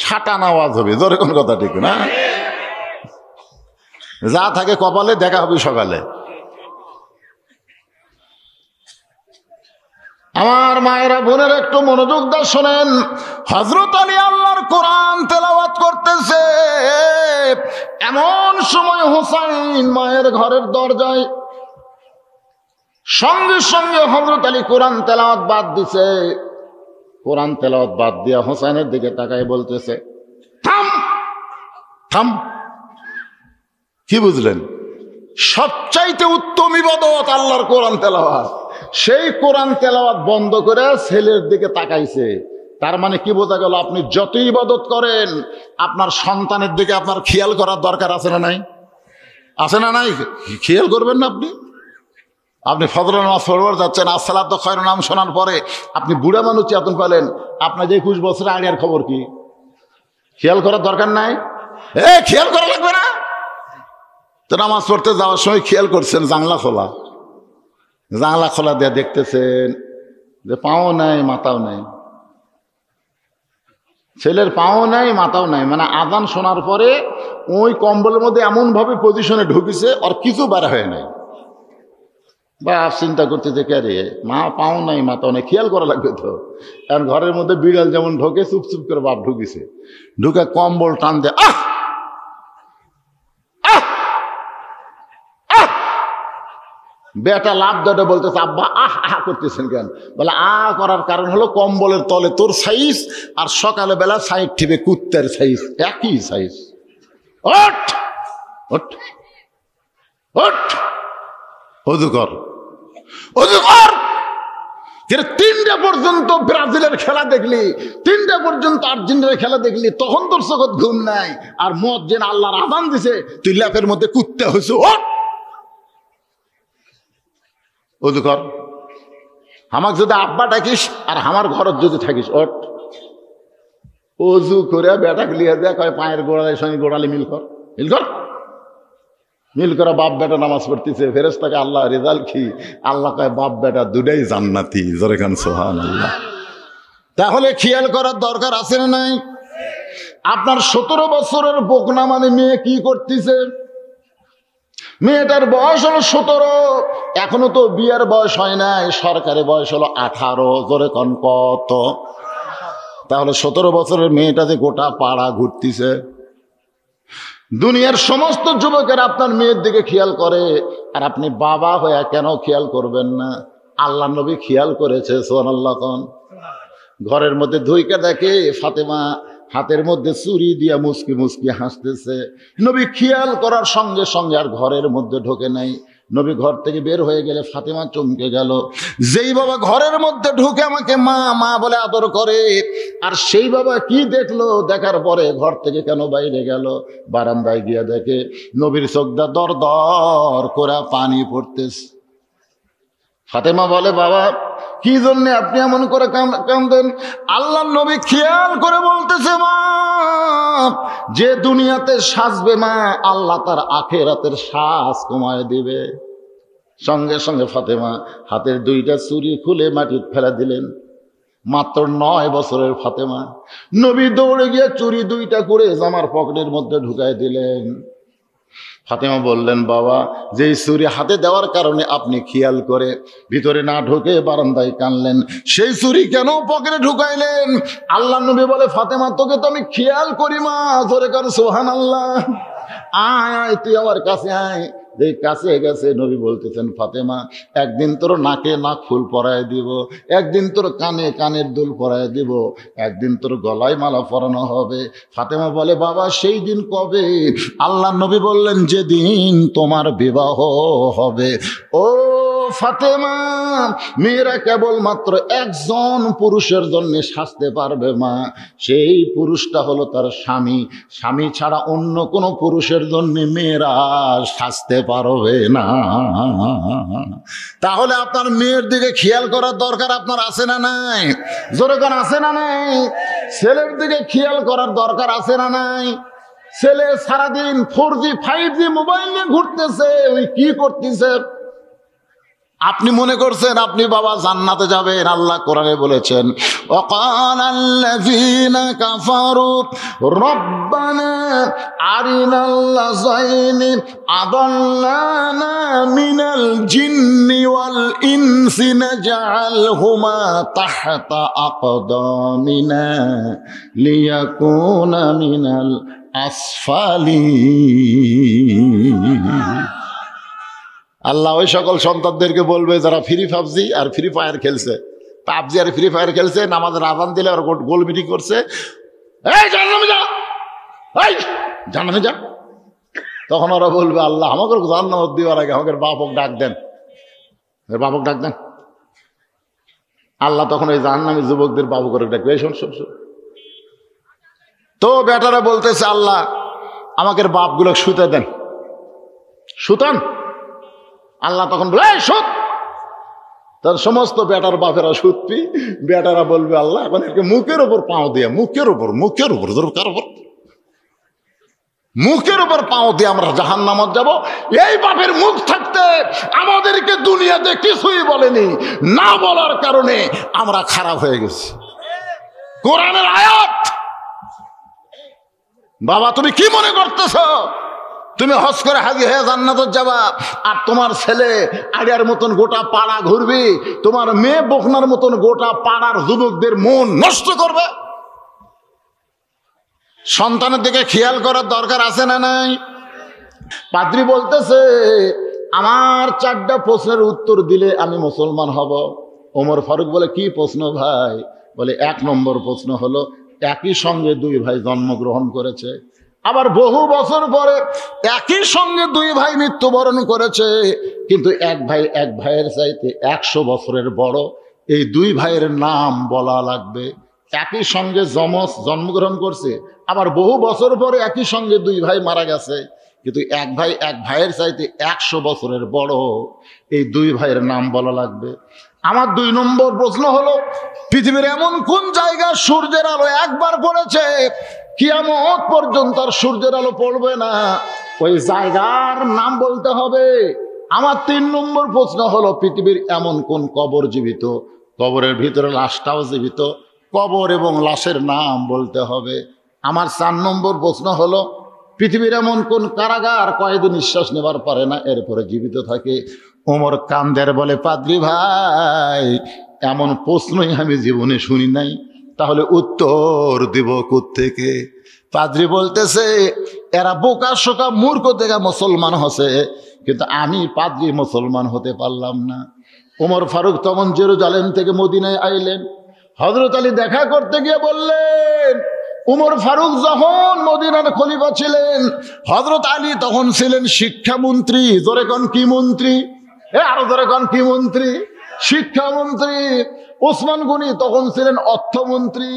Speaker 1: সাটানা ওয়াজ হবে, জোরে কোন কথা ঠিক না? যা থাকে কপালে, দেখা হবে সকালে। আমার মায়েরা বোনের একটু মনোযোগ দিয়ে শোনেন। হযরত আলী আল্লাহর কোরআন তেলাওয়াত করতেছে, এমন সময় হুসাইন মায়ের ঘরের দরজায়। সঙ্গে সঙ্গে হযরত আলী কোরআন তেলাওয়াত বাদ দিছে। কোরআন তেলাওয়াত বাদ দিয়া হুসাইনের দিকে তাকায় বলতেছে, থাম থাম। কি বুঝলেন? সবচাইতে উত্তম ইবাদত আল্লাহর কোরআন তেলাওয়াত। সেই কোরআন তেলাওয়াত বন্ধ করে ছেলের দিকে তাকাইছে। তার মানে কি বোঝা গেল? আপনি যত ইবাদত করেন, আপনার সন্তানের দিকে আপনার খেয়াল করার দরকার আছে না নাই? আছে না নাই? খেয়াল করবেন না আপনি? আপনি ফজরের নামাজ পড়বার যাচ্ছেন, আসসালাতু খায়রুন নাম শোনার পরে আপনি বুড়া মানুষ চেতন পেলেন, আপনার যে 21 বছর আগের খবর কি? খেয়াল করার দরকার নাই? খেয়াল করা লাগবে না? তো নামাজ পড়তে যাওয়ার সময় খেয়াল করছেন জানলা খোলা, জানলা খোলা দিয়ে দেখতেছেন যে পাও নাই মাথাও নাই, ছেলের পাও নাই মাথাও নাই। মানে আজান শোনার পরে ওই কম্বলের মধ্যে এমন ভাবে পজিশনে ঢুকিছে, আর কিছু বার হয় নাই। বা চিন্তা করতে যে কে রে, মা পাও নাই মাথাও নাই, খেয়াল করা লাগবে তো। কারণ ঘরের মধ্যে বিড়াল যেমন ঢোকে, চুপ চুপ করে বাপ ঢুকিছে, ঢুকে কম্বল টান দে, আহ বেটা লাভ দেটা বলতেছে, আব্বা আহ আহ করতেছেন কেন? বলে আ করার কারণ হলো কম্বলের তলে তোর সাইজ, আর সকালে বেলা সাইড ঠিবে কুত্তের সাইজ, একই সাইজ। ওঠ ওঠ ওঠ, ওযু কর, ওযু কর। 3টা পর্যন্ত ব্রাজিলের খেলা দেখলি, 3টা পর্যন্ত আর্জেন্টিনার খেলা দেখলি, তখন তোর চোখত ঘুম নাই, আর মুয়াজ্জিন আল্লাহর আযান দিছে, তুই ল্যাপের মধ্যে কুত্তে হইছো। ওঠ, ওযু কর। আমাকে যদি আব্বা ডাকিস আর আমার ঘরত যদি থাকিস, ওঠ। ওযু করে বেটাকে লিয়ে দেয়, কয় পায়ের গোড়ালির সঙ্গে গোড়ালি মিল কর, মিল কর। মিল করে বাপ বেটা নামাজ পড়তেছে, ফেরেশতাকে আল্লাহ রেজাল্ট কি? আল্লাহ কয় বাপ বেটা দুটাই জান্নাতি, জোরে কান সুবহানাল্লাহ। তাহলে খেয়াল করার দরকার আছে না নাই? আপনার 17 বছরের বোকনা মানে মেয়ে কি করতেছে? মেয়েটার বয়স হলো 17, এখনো তো বিয়ের বয়স হয় নাই, সরকারি বয়স হলো 18, জোরে কন কত? তাহলে 17 বছরের মেয়েটা যে গোটা পাড়া ঘুরতেছে। দুনিয়ার সমস্ত যুবকের আপনার মেয়ের দিকে খেয়াল করে, আর আপনি বাবা হয়ে কেন খেয়াল করবেন না? আল্লাহ নবী খেয়াল করেছে, সুবহানাল্লাহ। কোন ঘরের মধ্যে ধুইকা দেখে ফাতেমা হাতের মধ্যে চুরি দিয়া মুসকি মুসকি হাসতেছে। নবী খেয়াল করার সঙ্গে সঙ্গে আর ঘরের মধ্যে ঢোকে নাই। নবী ঘর থেকে বের হয়ে গেলে ফাতেমা চমকে গেল। যেই বাবা ঘরের মধ্যে ঢুকে আমাকে মা মা বলে আদর করে, আর সেই বাবা কি দেখলো, দেখার পরে ঘর থেকে কেন বাইরে গেল? বারান্দায় গিয়ে দেখে নবীর চোখটা দর দর করে পানি পড়তেছে। ফাতেমা বলে, বাবা কি জন্য আপনি এমন করে কাঁদেন? আল্লাহর নবী খেয়াল করে বলতেছে, মা যে দুনিয়াতে সাজবে মা, আল্লাহ তার আখিরাতের সাজ কমায় দিবে। সঙ্গে সঙ্গে ফাতেমা হাতের 2টা চুড়ি খুলে মাটিতে ফেলে দিলেন। মাত্র 9 বছরের ফাতেমা। নবী দৌড়ে গিয়ে চুড়ি 2টা করে জামার পকেটের মধ্যে ঢুকাই দিলেন। ফাতেমা বললেন, বাবা যেই ছুরি হাতে দেওয়ার কারণে আপনি খেয়াল করে ভিতরে না ঢুকে বারান্দায় কানলেন, সেই ছুরি কেন পকেটে ঢুকাইলেন? আল্লাহ নবী বলে, ফাতেমা তোকে তো আমি খেয়াল করি মা, জোরে কর সুবহানাল্লাহ। আয় আয় তুই আমার কাছে আয়। যে কাছে গেছে নবী বলতেছেন, ফাতেমা একদিন তোর নাকে নাক ফুল পরায় দিব, একদিন তোর কানে কানের দুল পরায় দিব, একদিন তোর গলায় মালা পরানো হবে। ফাতেমা বলে, বাবা সেই দিন কবে? আল্লাহ নবী বললেন, যেদিন তোমার বিবাহ হবে। ও ফাতেমা, মেয়েরা কেবলমাত্র একজন পুরুষের জন্য সাজতে পারবে মা, সেই পুরুষটা হলো তার স্বামী। স্বামী ছাড়া অন্য কোনো পুরুষের জন্য মেয়েরা সাজতে পারবে না। তাহলে আপনার মেয়ের দিকে খেয়াল করার দরকার আপনার আছে না নাই? জোরে কোন আছে না নাই? ছেলের দিকে খেয়াল করার দরকার আছে না নাই? ছেলে সারাদিন 4G 5G মোবাইল নিয়ে ঘুরতেছে, ওই কি করতেছে? আপনি মনে করছেন আপনি বাবা জান্নাতে যাবেন? আল্লাহ কোরআনে বলেছেন, ওয়াকালাল্লাযীনা কাফারু রব্বানা আরিনাল্লাযাইনি আদাল্লানা মিনাল জিন্নি ওয়াল ইনসি নাজআলহুমা তাহতা আকদামিনা লিয়াকুনা মিনাল আসফালিন। আল্লাহ ওই সকল সন্তানদেরকে বলবে যারা ফ্রি পাবজি আর ফ্রি ফায়ার খেলছে, পাবজি আর ফ্রি ফায়ার খেলছে, নামাজের আযান দিলে আর গোল মিটিং করছে, এই জাহান্নামে যা, এই জাহান্নামে যা। তখন ওরা বলবে, আল্লাহ আমাকে জাহান্নামে দেওয়ার আগে আমাকে বাপক ডাক দেন, বাপক ডাক দেন। আল্লাহ তখন ওই জাহান্নামী যুবকদের বাবু করে ডাকবে, এই শোন শোন শোন। তো বেটারা বলতেছে, আল্লাহ আমাকে বাপগুলো শুতে দেন, শুতান। আল্লাহ তখন বলে, এই সুত। তার সমস্ত বেটার বাপেরা সুতপি, বেটারা বলবে, আল্লাহ এখন একে মুখের উপর পাও দিয়ে, মুখের উপর কার উপর, মুখের উপর পাও দিয়ে আমরা জাহান্নামত যাব। এই বাপের মুখ থাকতে আমাদেরকে দুনিয়াতে কিছুই বলেনি, না বলার কারণে আমরা খারাপ হয়ে গেছি। কোরআনের আয়াত। বাবা তুমি কি মনে করতেছ তুমি হজ করে হাজি হয়ে জান্নাতে যাবা, আর তোমার ছেলে আড়িয়ার মতন গোটা পাড়া ঘুরবি, তোমার মেয়ে বকনার মতন গোটা পাড়ার যুবকদের মন নষ্ট করবে? সন্তানের দিকে খেয়াল করার দরকার আছে না নাই? পাদ্রী বলতেছে, আমার 4টা প্রশ্নের উত্তর দিলে আমি মুসলমান হব। ওমর ফারুক বলে, কি প্রশ্ন ভাই? বলে 1 নম্বর প্রশ্ন হলো, একই সঙ্গে 2 ভাই জন্মগ্রহণ করেছে, আবার বহু বছর পরে একই সঙ্গে 2 ভাই মৃত্যুবরণ করেছে, কিন্তু এক ভাইয়ের চাইতে 100 বছরের বড়। এই 2 ভাইয়ের নাম বলা লাগবে। একই সঙ্গে জন্মগ্রহণ করছে, আবার বহু বছর পরে একই সঙ্গে 2 ভাই মারা গেছে, কিন্তু এক ভাইয়ের চাইতে 100 বছরের বড়। এই 2 ভাইয়ের নাম বলা লাগবে। আমার 2 নম্বর প্রশ্ন হলো, পৃথিবীর এমন কোন জায়গা সূর্যের আলো একবার পড়েছে কিয়ামত পর্যন্ত আর সূর্যের আলো পড়বে না? ওই জায়গার নাম বলতে হবে। আমার 3 নম্বর প্রশ্ন হলো, পৃথিবীর এমন কোন কবর জীবিত, কবরের ভিতরে লাশটাও জীবিত, কবর এবং লাশের নাম বলতে হবে। আমার 4 নম্বর প্রশ্ন হলো, পৃথিবীর এমন কোন কারাগার কয়েদি নিঃশ্বাস নেবার পারে না, এরপরে জীবিত থাকে। ওমর কান্দের বলে, পাদ্রী ভাই এমন প্রশ্নই আমি জীবনে শুনি নাই, তাহলে উত্তর দিব কোত্থেকে? পাদ্রী বলতেছে, এরা বোকা শোকা মূর্খ থেকে মুসলমান হচ্ছে, কিন্তু আমি পাদ্রী মুসলমান হতে পারলাম না। ওমর ফারুক তখন জেরুজালেম থেকে মদিনায় আইলেন। হযরত আলী দেখা করতে গিয়ে বললেন, উমর ফারুক যখন মদিনার খলিফা ছিলেন, হযরত আলী তখন ছিলেন শিক্ষামন্ত্রী। জোরে কোন কি মন্ত্রী? আরো জোরে কোন কি মন্ত্রী? শিক্ষামন্ত্রী। ওসমান গনি তখন ছিলেন অর্থমন্ত্রী।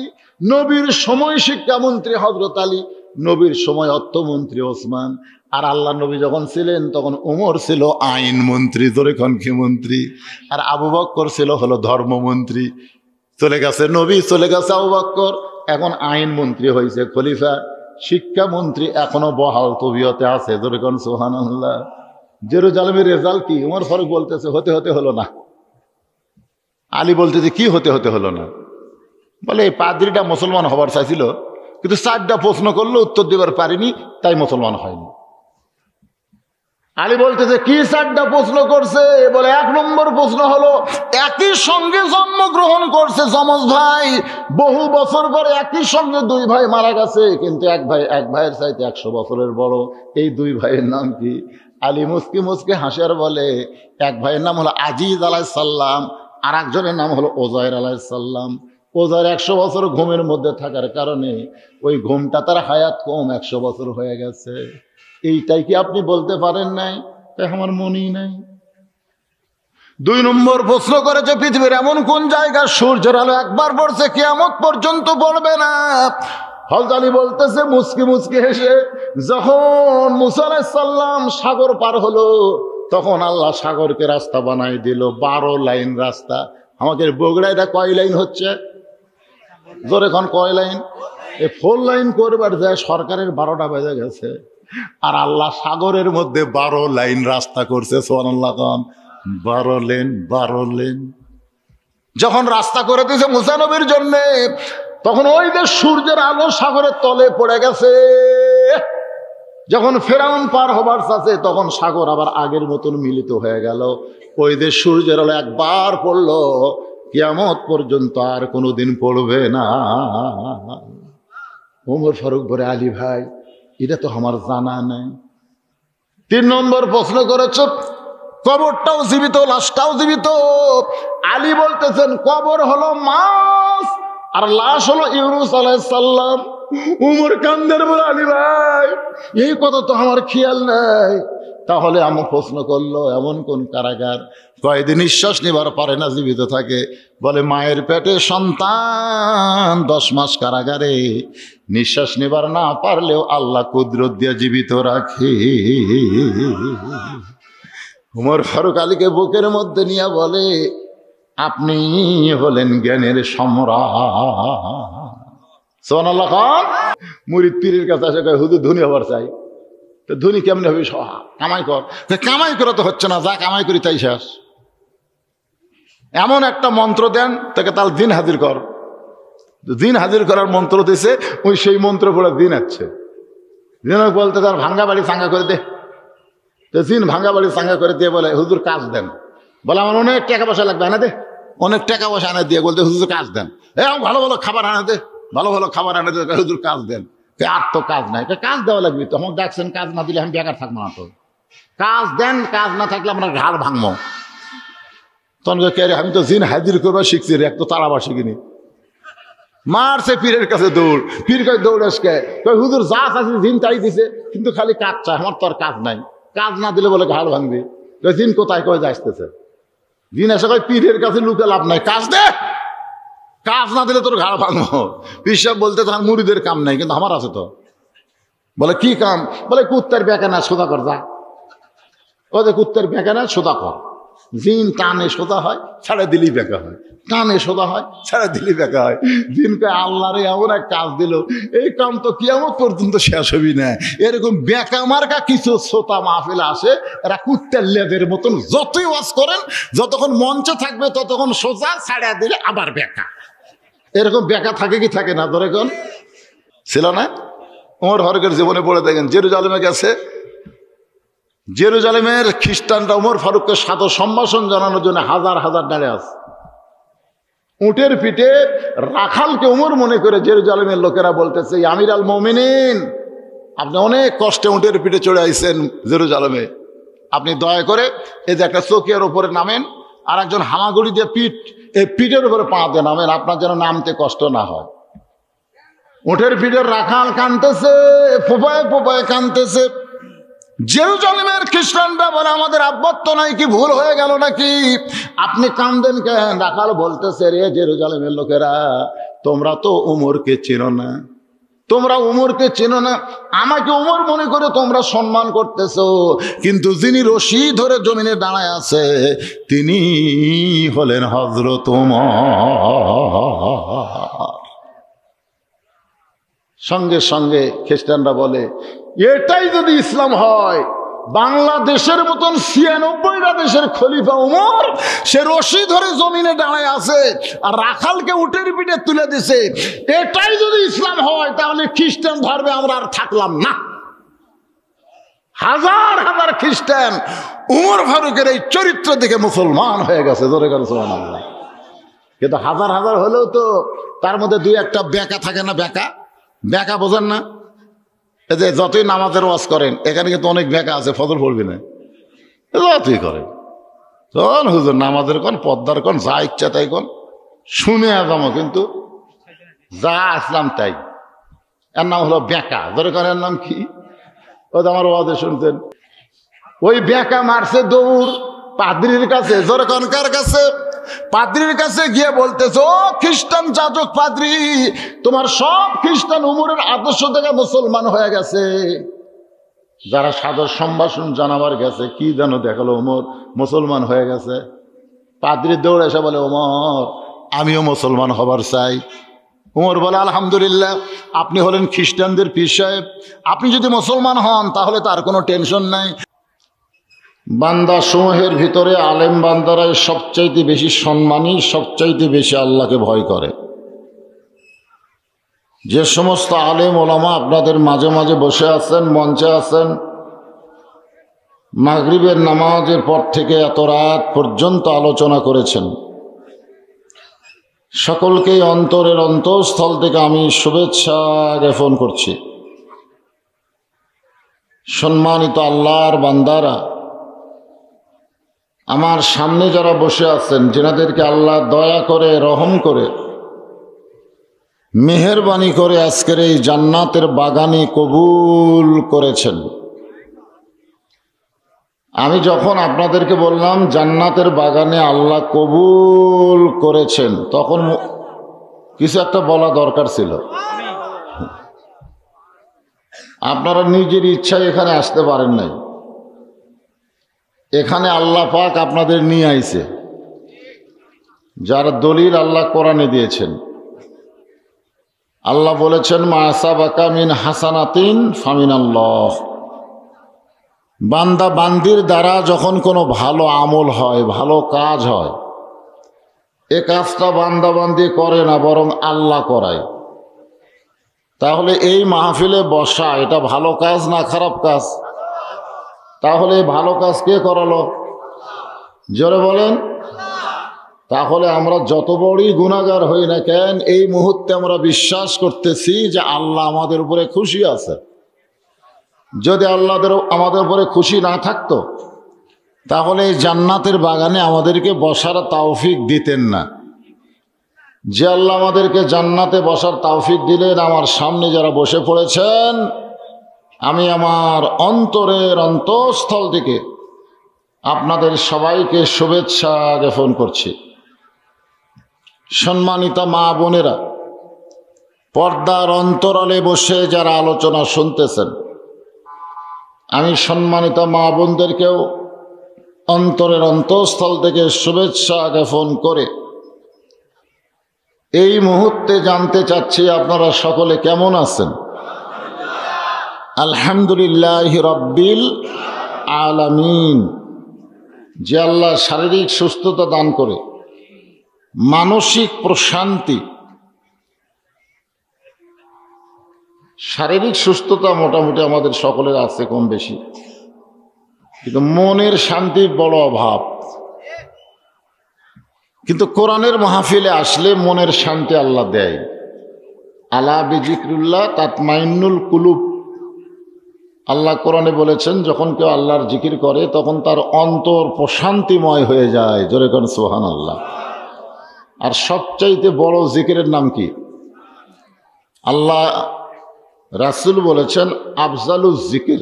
Speaker 1: নবীর সময় শিক্ষামন্ত্রী হযরত আলী, নবীর সময় অর্থমন্ত্রী ওসমান। আর আল্লাহ নবী যখন ছিলেন তখন উমর ছিল আইন মন্ত্রী। জোরে কোন কি মন্ত্রী? আর আবু বকর ছিল হলো ধর্মমন্ত্রী। চলে গেছে নবী, চলে গেছে আবু বকর, এখন আইন মন্ত্রী হয়েছে খলিফা। শিক্ষামন্ত্রী এখনো বহাল তবিয়তে আছে। জোরে কোন সুবহানাল্লাহ। জেরুজালেমের রেজাল্ট কি? উমর ফারুক বলতেছে, হতে হতে হলো না। আলী বলতেছে, কি হতে হতে হলো না? বলে এই পাদ্রীটা মুসলমান হবার চাইছিল, কিন্তু 4টা প্রশ্ন করলো উত্তর দেবার পারিনি, তাই মুসলমান হয়নি। আলী বলতেছে কি 4টা প্রশ্ন করছে? বলে 1 নম্বর প্রশ্ন হলো একই সঙ্গে জন্মগ্রহণ করছে যমজ ভাই, বহু বছর পরে একই সঙ্গে 2 ভাই মারা গেছে, কিন্তু এক ভাইয়ের চাইতে 100 বছরের বড়। এই 2 ভাইয়ের নাম কি? আলী মুস্কি মুস্কি হাসিয়ার বলে এক ভাইয়ের নাম হলো আজিজ আলাইহিস সালাম, আর একজনের নাম হলো ওজায়ের আলাইহিস সালাম। ওজায়ের 100 বছর ঘুমের মধ্যে থাকার কারণে ওই ঘুমটা তার হায়াত কম, 100 বছর হয়ে গেছে। এইটাই কি আপনি বলতে পারেন নাই? আমার মনেই নাই। 2 নম্বর প্রশ্ন করেছে পৃথিবীর এমন কোন জায়গা সূর্যের আলো একবার পড়ছে কিয়ামত পর্যন্ত পড়বে না? হযরত আলী বলতেছে মুস্কি মুস্কি হেসে, যখন মুসা আলাইহিস সালাম সাগর পার হলো তখন আল্লাহ সাগরকে রাস্তা বানাই দিল, 12 লাইন রাস্তা। আমাকে বগুড়ায় এটা কয় লাইন হচ্ছে? জোরে এখন কয় লাইন? এই 4 লাইন করবার যায় সরকারের 12টা বেজে গেছে, আর আল্লাহ সাগরের মধ্যে 12 লাইন রাস্তা করছে। সুবহানাল্লাহ। 12 লেন 12 লেন যখন রাস্তা করে দিয়েছে মুসা নবীর জন্য, তখন ওই যে সূর্যের আলো সাগরের তলে পড়ে গেছে। যখন ফেরাউন পার হবার চাচ্ছে তখন সাগর আবার আগের মতন মিলিত হয়ে গেল। ওই যে সূর্যের আলো একবার পড়লো, কিয়ামত পর্যন্ত আর কোনোদিন পড়বে না। ওমর ফারুক বলে আলী ভাই এটা তো আমার জানা নাই। 3 নম্বর প্রশ্ন করেছ কবরটাও জীবিত লাশটাও জীবিত। আলী বলতেছেন কবর হলো মাছ আর লাশ হলো ইউনূস আলাইহিস সালাম। উমর কান্দের বলে আলী ভাই এই কথা তো আমার খেয়াল নাই। তাহলে আমার প্রশ্ন করলো এমন কোন কারাগার কয়েকদিন নিঃশ্বাস নিবার পারে না, জীবিত থাকে? বলে মায়ের পেটে সন্তান 10 মাস কারাগারে, নিঃশ্বাস নিবার না পারলেও আল্লাহ কুদরত দিয়ে জীবিত রাখে। উমর ফারুক আলীকে বুকের মধ্যে নিয়ে বলে আপনি হলেন জ্ঞানের সম্রাট। সুবহানাল্লাহ। মুরিদ পীরের কাছে আসে কয় হুজুর ধনী হবার চাই। তো ধনী কেমনে হবে? কামাই কর। কামাই করা তো হচ্ছে না, যা কামাই করি তাই শেষ। এমন একটা মন্ত্র দেন তাকে, তার দিন হাজির কর। দিন হাজির করার মন্ত্র দিছে, ওই সেই মন্ত্র পড়ে দিন আছে। দিন বলতে তার ভাঙ্গা বাড়ি চাঙ্গা করে দে। তো দিন ভাঙ্গা বাড়ি চাঙ্গা করে দিয়ে বলে হুজুর কাজ দেন। বলে আমার অনেক টাকা পয়সা লাগবে, আনে দে। অনেক টাকা পয়সা আনে দিয়ে বলতে হুজুর কাজ দেন। ভালো ভালো খাবার আনে দে, ভালো ভালো খাবার আনে দে, হুজুর কাজ দেন। আর তো কাজ নাই, কাজ দেওয়া লাগবে। তখন দেখছেন কাজ না দিলে আমি বেকার থাকবো না। তো কাজ দেন, কাজ না থাকলে আমরা ঘাড় ভাঙবো। তখন আমি তো জিন হাজির করবো শিখছি রে, এক তো তাড়াবার শিখিনি। মারছে পীরের কাছে দৌড়। পীর কয় দৌড় আসকে হুজুর যা আছে জিন তাই দিছে, কিন্তু খালি কাজ চায়, আমার তো আর কাজ নাই। কাজ না দিলে বলে ঘাড় ভাঙবে। জিন কোথায় কয়ে আসতেছে? জিন এসে কয় পীরের কাছে লুকে লাভ নাই, কাজ দে, কাজ না দিলে তোর ঘাড় ভাঙবো। পীর সাহেব বলতে তার মুরিদের কাম নাই, কিন্তু আমার আছে তো। বলে কি কাম? বলে কুত্তার বেকানা সোজা কর যা। ও যে কুত্তার বেকানা সোজা কর। জিন টানে সোজা হয়, ছাড়া দিলি বেকা হয়, টানে সোজা হয়, ছাড়া দিলি বেকা হয়। জিনকে আল্লাহরে এমন এক কাজ দিল, এই কাম তো কিয়ামত পর্যন্ত শেষ হবি না। এরকম বেকা মার্কা কিছু শ্রোতা মাহফিল আসে, এরা কুত্তার লেদের মতন যতই ওয়াজ করেন, যতক্ষণ মঞ্চে থাকবে ততক্ষণ সোজা, ছাড়া দিলে আবার বেকা। এরকম বেকা থাকে কি থাকে না? ধরে কোন ছিল না? ওমর ফারুকের জীবনে পড়ে দেখেন, জেরুজালেমে গেছে। জেরুজালেমের খ্রিস্টানরা ওমর ফারুককে সাদর সম্ভাষণ জানানোর জন্য হাজার হাজার দাঁড়িয়ে আছে। উটের পিঠে রাখালকে ওমর মনে করে জেরুজালেমের লোকেরা বলতেছে, আমির আল মুমিনিন, আপনি অনেক কষ্টে উটের পিঠে চড়ে আইছেন জেরুজালেমে, আপনি দয়া করে এই যে একটা চৌকিয়ার উপরে নামেন, আর একজন হামাগুড়ি দিয়ে এই পিঠের উপরে পা দিয়ে নামেন, আপনার যেন নামতে কষ্ট না হয়। উটের পিঠের রাখাল কানতেছে, ফোপায় ফোপায় কানতেছে। জেরুজালেমের খ্রিস্টানরা বলে আমাদের আব্বত্ব নাই, কি ভুল হয়ে গেল নাকি? আপনি কান্দেন কেন? রাখাল বলতেছে, রে জেরুজালেমের লোকেরা, তোমরা তো উমরকে চেনো না, তোমরা উমরকে চেনো না। আমাকে উমর মনে করে তোমরা সম্মান করতেছো, কিন্তু যিনি রশি ধরে জমিনে দাঁড়ায় আছে তিনি হলেন হযরত ওমর। সঙ্গে সঙ্গে খ্রিস্টানরা বলে, এটাই যদি ইসলাম হয়, বাংলাদেশের মতন ৯৬টা দেশের খলিফা ওমর, সে রশি ধরে জমিনে দাঁড়ায় আছে আর রাখালকে উটের পিঠে তুলে দিছে, এটাই যদি ইসলাম হয়, তাহলে খ্রিস্টান ধর্মে আমরা আর থাকলাম না। হাজার হাজার খ্রিস্টান উমর ফারুকের এই চরিত্র দেখে মুসলমান হয়ে গেছে, জোরে করে সুবহানাল্লাহ। কিন্তু হাজার হাজার হলেও তো তার মধ্যে দুই একটা বেকা থাকে না? বেকা বোঝেন না? এই যে যতই নামাজের ওয়াজ করেন, এখানে কিন্তু অনেক বেকা আছে, ফজর পড়বি না, যতই করেন তখন হুজুর নামাজের কোন পদ্মার কোন যা ইচ্ছা তাই কোন শুনে যাবো, কিন্তু যা আসলাম তাই। এর নাম হলো বেকা। ধরে করেন এর নাম কি? ও তো আমার ওয়াজে শুনতেন, ওই বেকা মারছে দৌড় পাদ্রির কাছে। জোরে কোন কার কাছে? পাদ্রির কাছে গিয়ে বলতেছে, ও খ্রিস্টান যাজক পাদ্রি, তোমার সব খ্রিস্টান উমরের আদর্শ থেকে মুসলমান হয়ে গেছে। যারা সাদর সম্ভাষণ জানাবার গেছে, কি যেন দেখালো, উমর মুসলমান হয়ে গেছে। পাদ্রি দৌড়ে এসে বলে, উমর আমিও মুসলমান হবার চাই। উমর বলে, আলহামদুলিল্লাহ, আপনি হলেন খ্রিস্টানদের পীর সাহেব, আপনি যদি মুসলমান হন তাহলে তার কোনো টেনশন নাই। বান্দা সমূহের ভিতরে আলেম বান্দারাই সবচাইতে বেশি সম্মানী, সবচাইতে বেশি আল্লাহকে ভয় করে। যে সমস্ত আলেম ওলামা আপনাদের মাঝে মাঝে বসে আছেন, মঞ্চে আছেন, মাগরিবের নামাজের পর থেকে এত রাত পর্যন্ত আলোচনা করেছেন, সকলকেই অন্তরের অন্তঃস্থল থেকে আমি শুভেচ্ছা জ্ঞাপন করছি। সম্মানিত আল্লাহর বান্দারা, আমার সামনে যারা বসে আছেন, যেনাদেরকে আল্লাহ দয়া করে, রহম করে, মেহেরবানি করে আজকের এই জান্নাতের বাগানে কবুল করেছেন, আমি যখন আপনাদেরকে বললাম জান্নাতের বাগানে আল্লাহ কবুল করেছেন, তখন কিছু একটা বলা দরকার ছিল। আপনারা নিজের ইচ্ছায় এখানে আসতে পারেন নাই, এখানে আল্লাহ পাক আপনাদের নিয়ে আইছে। যার দলিল আল্লাহ কোরআনে দিয়েছেন। আল্লাহ বলেছেন, মা আসাবাকা মিন হাসানাতিন ফামিনাল্লাহ। বান্দা বান্দির দ্বারা যখন কোনো ভালো আমল হয়, ভালো কাজ হয়, এ কাজটা বান্দা বান্দি করে না, বরং আল্লাহ করায়। তাহলে এই মাহফিলে বসা এটা ভালো কাজ না খারাপ কাজ? তাহলে এই ভালো কাজ কে করালো? জোরে বলেন। তাহলে আমরা যত বড়ই গুনাহগার হই না কেন, এই মুহূর্তে আমরা বিশ্বাস করতেছি যে আল্লাহ আমাদের উপরে খুশি আছে। যদি আল্লাহ আমাদের উপরে খুশি না থাকতো, তাহলে এই জান্নাতের বাগানে আমাদেরকে বসার তৌফিক দিতেন না। যে আল্লাহ আমাদেরকে জান্নাতে বসার তৌফিক দিলেন, আমার সামনে যারা বসে পড়েছেন, আমি আমার অন্তরের অন্তঃস্থল থেকে আপনাদের সবাইকে শুভেচ্ছা জ্ঞাপন করছি। সম্মানিতা মা বোনেরা, পর্দার অন্তরালে বসে যারা আলোচনা শুনতেছেন, আমি সম্মানিত মা বোনদেরকেও অন্তরের অন্তঃস্থল থেকে শুভেচ্ছা জ্ঞাপন করে এই মুহূর্তে জানতে চাচ্ছি আপনারা সকলে কেমন আছেন? আলহামদুলিল্লাহ রাব্বিল আলামিন। যে আল্লাহ শারীরিক সুস্থতা দান করে, মানসিক প্রশান্তি, শারীরিক সুস্থতা মোটামুটি আমাদের সকলের আছে কম বেশি, কিন্তু মনের শান্তির বড় অভাব। কিন্তু কোরআনের মাহফিলে আসলে মনের শান্তি আল্লাহ দেয়। আলা বিজিক্রিল্লাহ তাতমাইন্নুল কুলুব। আল্লাহ কোরআনে বলেছেন, যখন কেউ আল্লাহর জিকির করে তখন তার অন্তর প্রশান্তিময় হয়ে যায়। জোরে করেন সুবহানাল্লাহ। আর সবচাইতে বড় জিকিরের নাম কি? আল্লাহ রাসূল বলেছেন, আফজালুজ জিকির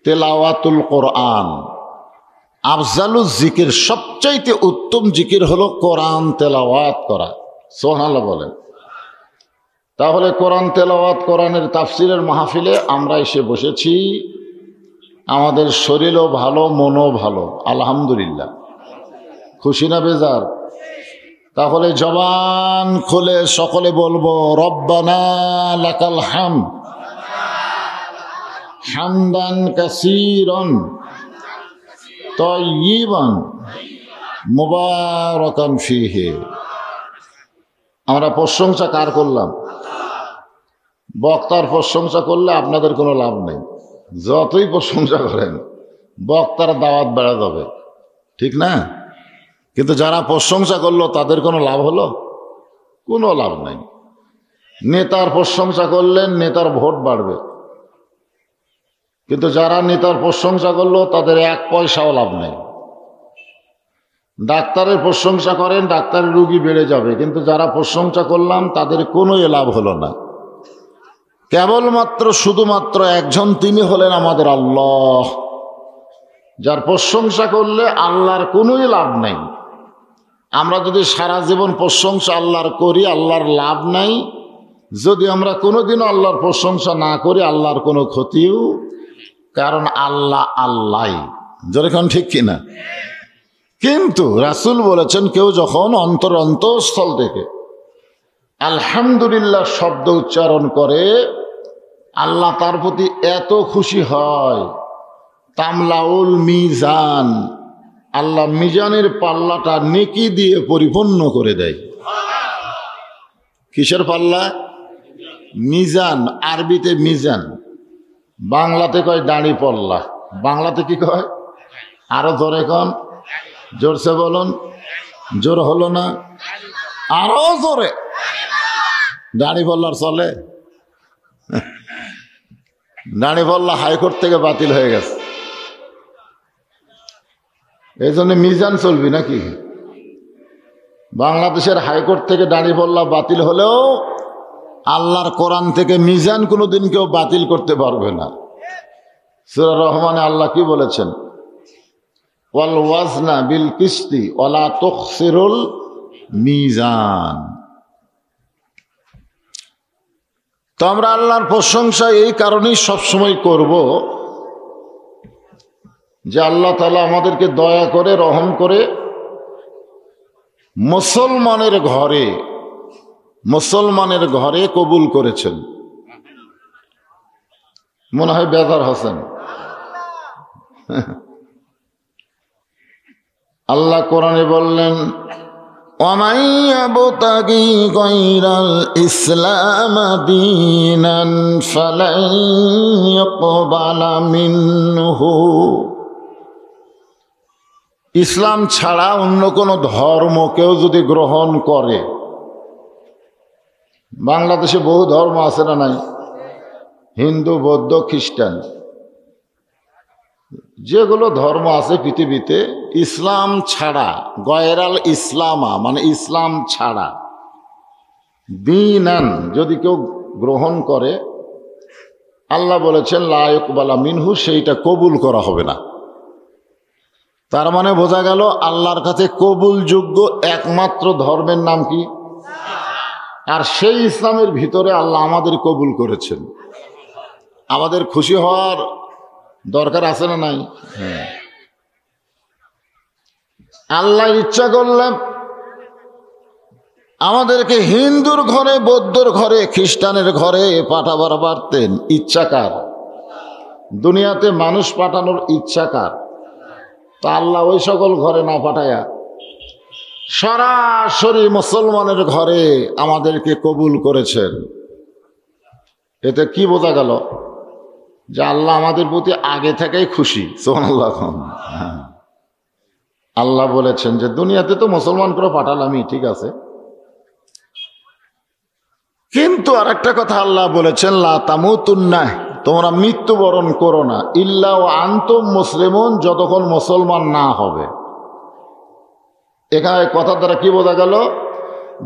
Speaker 1: তেলাওয়াতুল কোরআন। আফজালুজ জিকির, সবচাইতে উত্তম জিকির হলো কোরআন তেলাওয়াত করা। সুবহানাল্লাহ বলেন। তাহলে কোরআন তেলাওয়াত, কোরআনের তাফসিরের মাহফিলে আমরা এসে বসেছি। আমাদের শরীরও ভালো, মনও ভালো, আলহামদুলিল্লাহ। খুশি না বেজার? তাহলে জবান খুলে সকলে বলবো, রব্বানা লাকাল হামদ হামদান কাসীরান তাইয়িবান মুবারাকান ফীহি। আমরা প্রশংসা কার করলাম? বক্তার প্রশংসা করলে আপনাদের কোনো লাভ নেই। যতই প্রশংসা করেন বক্তার দাওয়াত বেড়া যাবে, ঠিক না? কিন্তু যারা প্রশংসা করলো তাদের কোনো লাভ হলো? কোনো লাভ নাই। নেতার প্রশংসা করলেন, নেতার ভোট বাড়বে, কিন্তু যারা নেতার প্রশংসা করলো তাদের এক পয়সাও লাভ নেই। ডাক্তারের প্রশংসা করেন, ডাক্তারের রুগী বেড়ে যাবে, কিন্তু যারা প্রশংসা করলাম তাদের কোনো লাভ হলো না। কেবলমাত্র শুধুমাত্র একজন, তিনি হলেন আমাদের আল্লাহ, যার প্রশংসা করলে আল্লাহর কোনোই লাভ নাই। আমরা যদি সারা জীবন প্রশংসা আল্লাহর করি, আল্লাহর লাভ নাই। যদি আমরা কোনোদিনও আল্লাহর প্রশংসা না করি, আল্লাহর কোনো ক্ষতিও, কারণ আল্লাহ আল্লাহ। যেরকম ঠিক কিনা? কিন্তু রাসূল বলেছেন, কেউ যখন অন্তরস্থল থেকে আলহামদুলিল্লাহ শব্দ উচ্চারণ করে, আল্লাহ তার প্রতি এত খুশি হয়, তামলাউল মিজান, আল্লাহ মিজানের পাল্লাটা নেকি দিয়ে পরিপূর্ণ করে দেয়। কিসের পাল্লা? মিজান। আরবিতে মিজান, বাংলাতে কয় দাড়ি পাল্লা। বাংলাতে কি কয়? আরো জোরে কন, জোরসে বলুন। জোর হলো না? আরো জোরে। দাড়ি পাল্লার চলে? দাড়ি পাল্লা হাইকোর্ট থেকে বাতিল হয়ে গেছে, এই জন্য মিজান চলবি নাকি? বাংলাদেশের হাইকোর্ট থেকে দাড়ি পাল্লা বাতিল হলেও আল্লাহর কোরআন থেকে মিজান কোনোদিন কেউ বাতিল করতে পারবে না। সূরা রহমানে আল্লাহ কি বলেছেন? ওয়াল ওয়াজনা বিল কিসতি ওয়ালা তুখসিরুল মিজান। তো আমরা আল্লাহর প্রশংসা এই কারণেই সবসময় করব যে আল্লাহ তাআলা আমাদেরকে দয়া করে, রহম করে মুসলমানের ঘরে কবুল করেছেন। মনে হয় বেজার হোসেন। আল্লাহ কোরআনে বললেন, وَمَن يَبْتَغِي غَيْرَ الْإِسْلَامِ دِينًا فَلَن يُقْبَلَ مِنْهُ। ইসলাম ছাড়া অন্য কোনো ধর্ম কেউ যদি গ্রহণ করে, বাংলাদেশে বহু ধর্ম আছে না নাই? হিন্দু, বৌদ্ধ, খ্রিস্টান, যেগুলো ধর্ম আছে পৃথিবীতে, ইসলাম ছাড়া, গয়রাল ইসলামা মানে ইসলাম ছাড়া, দীনান যদি কেউ গ্রহণ করে, আল্লাহ বলেছেন লা ইউকবালা মিনহু, সেইটা কবুল করা হবে না। তার মানে বোঝা গেল আল্লাহর কাছে কবুলযোগ্য একমাত্র ধর্মের নাম কি? আর সেই ইসলামের ভিতরে আল্লাহ আমাদের কবুল করেছেন। আমাদের খুশি হওয়ার দরকার আছে না নাই? হ্যাঁ। আল্লাহ ইচ্ছা করলেন আমাদেরকে হিন্দুর ঘরে, বৌদ্ধর ঘরে, খ্রিস্টানের ঘরে পাঠাবার পারতেন। ইচ্ছাকার, দুনিয়াতে মানুষ পাঠানোর ইচ্ছাকার। তা আল্লাহ ওই সকল ঘরে না পাঠায়া সরাসরি মুসলমানের ঘরে আমাদেরকে কবুল করেছেন। এতে কি বোঝা গেল? যে আল্লাহ আমাদের প্রতি আগে থেকেই খুশি। সুবহানাল্লাহ। আল্লাহ বলেছেন যে দুনিয়াতে তো মুসলমান করে পাঠালামই, ঠিক আছে, কিন্তু আর একটা কথা আল্লাহ বলেছেন, লা তামুতুন্না, তোমরা মৃত্যুবরণ করো না, ইল্লা ওয়া আনতুম মুসলিমুন, যতক্ষণ মুসলমান না হবে। এখানে কথা দ্বারা কি বোঝা গেল?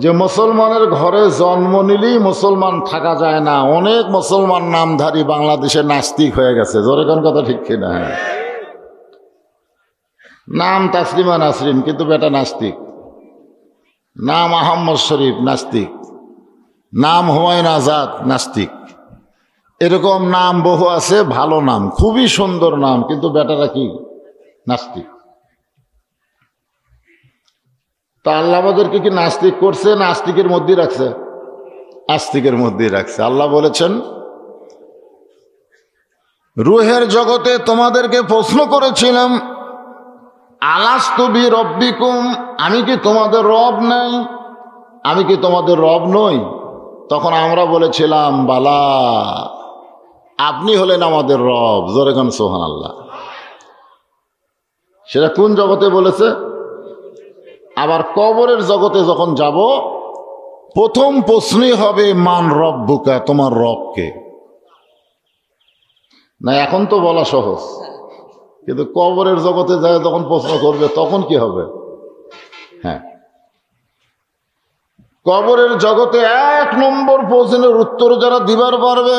Speaker 1: যে মুসলমানের ঘরে জন্ম নিলেই মুসলমান থাকা যায় না। অনেক মুসলমান নামধারী বাংলাদেশে নাস্তিক হয়ে গেছে। জোরে কোন কথা ঠিক কিনা? নাম তাসলিমা নাসরিন, কিন্তু বেটা নাস্তিক। নাম আহম্মদ শরীফ, নাস্তিক। নাম হুমায়ুন আজাদ, নাস্তিক। এরকম নাম বহু আছে, ভালো নাম, খুবই সুন্দর নাম, কিন্তু বেটারা কি? নাস্তিক। তা আল্লাহ আমাদেরকে কি নাস্তিক করছে না আস্তিকের মধ্যেই রাখছে? আস্তিকের মধ্যেই রাখছে। আল্লাহ বলেছেন, রুহের জগতে তোমাদেরকে প্রশ্ন করেছিলাম, আলাস্তু বি রব্বিকুম, আমি কি তোমাদের রব নাই? আমি কি তোমাদের রব নই? তখন আমরা বলেছিলাম বালা, আপনি হলেন আমাদের রব। জোরে কোন সুবহানাল্লাহ। সেটা কোন জগতে বলেছে? আবার কবরের জগতে যখন যাব, প্রথম প্রশ্নই হবে মান রব্বুকা, তোমার রবকে। না এখন তো বলা সহজ, কিন্তু কবরের জগতে যায় যখন প্রশ্ন করবে তখন কি হবে? হ্যাঁ, কবরের জগতে 1 নম্বর প্রশ্নের উত্তর যারা দিবার পারবে,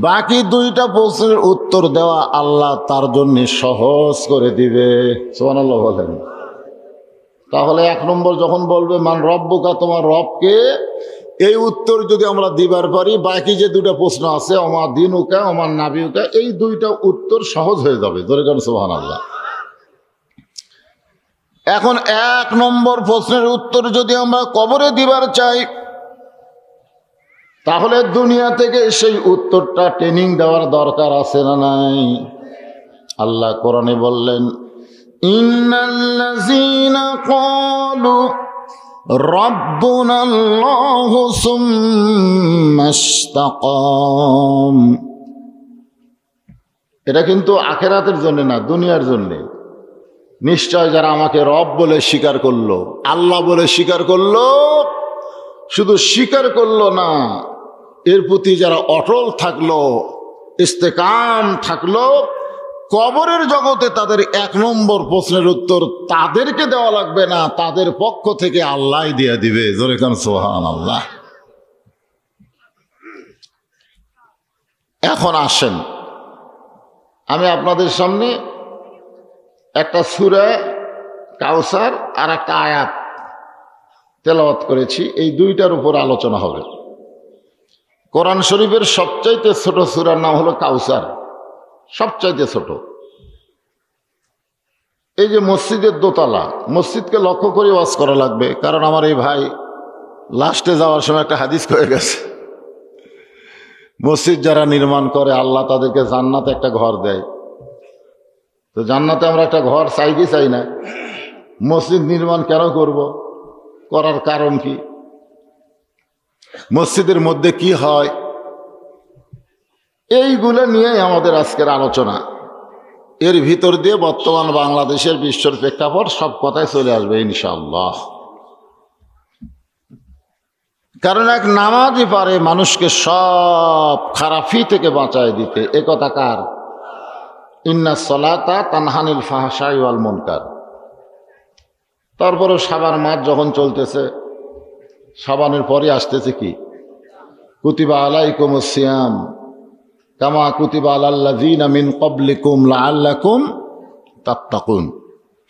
Speaker 1: বাকি 2টা প্রশ্নের উত্তর দেওয়া আল্লাহ তার জন্য সহজ করে দিবে। সুবহানাল্লাহ বলেন। তাহলে 1 নম্বর যখন বলবে মান রব্বুকা, তোমার রবকে, এই উত্তর যদি আমরা দিবার পারি, বাকি যে 2টা প্রশ্ন আছে ওমা দিনুকা ওমা নাবিউকা, এই 2টা উত্তর সহজ হয়ে যাবে। জোরে করেন সুবহানাল্লাহ। এখন 1 নম্বর প্রশ্নের উত্তর যদি আমরা কবরে দিবার চাই, তাহলে দুনিয়া থেকে সেই উত্তরটা ট্রেনিং দেওয়ার দরকার আছে না নাই? আল্লাহ কোরআনে বললেন, ইন্নাল্লাযীনা ক্বালু রাব্বুনাল্লাহু সুম্মা ইসতাকাম। এটা কিন্তু আখিরাতের জন্য না, দুনিয়ার জন্য। নিশ্চয় যারা আমাকে রব বলে স্বীকার করলো, আল্লাহ বলে স্বীকার করলো, শুধু স্বীকার করলো না, এর প্রতি যারা অটল থাকলো, ইস্তেকাম থাকলো, কবরের জগতে তাদের 1 নম্বর প্রশ্নের উত্তর তাদেরকে দেওয়া লাগবে না, তাদের পক্ষ থেকে আল্লাহ দিয়ে দিবে। জোরে কোন সুবহানাল্লাহ। এখন আসেন, আমি আপনাদের সামনে একটা সূরা কাউসার আর একটা আয়াত তেলাওয়াত করেছি, এই 2টার উপর আলোচনা হবে। কোরআন শরীফের সবচাইতে ছোট সূরার নাম হলো কাউসার, সবচাইতে ছোট। এই যে মসজিদের দোতলা, মসজিদকে লক্ষ্য করে ওয়াজ করা লাগবে, কারণ আমার এই ভাই লাস্টে যাওয়ার সময় একটা হাদিস হয়ে গেছে, মসজিদ যারা নির্মাণ করে আল্লাহ তাদেরকে জান্নাতে একটা ঘর দেয়। তো জান্নাতে আমরা একটা ঘর চাই কি চাই না? মসজিদ নির্মাণ কেন করব? করার কারণ কি? মসজিদের মধ্যে কি হয়? এইগুলো নিয়েই আমাদের আজকের আলোচনা। এর ভিতর দিয়ে বর্তমান বাংলাদেশের বিশ্বর প্রেক্ষাপট সব কথাই চলে আসবে ইনশাআল্লাহ। কারণ এক নামাজই পারে মানুষকে সব খারাপি থেকে বাঁচায় দিতে। এ কথা কার? ইন্নাস সালাতা তানহানিল ফাহশাই ওয়াল মুনকার। তারপরে সাবান মাস যখন চলতেছে, সাবানের পরে আসতেছে কি? কুতিবা আলাইকুমুস সিয়াম কামা কুতিবা আলাল্লাযীনা মিন ক্বাবলিকুম লাআল্লাকুম তাত্তাকুন।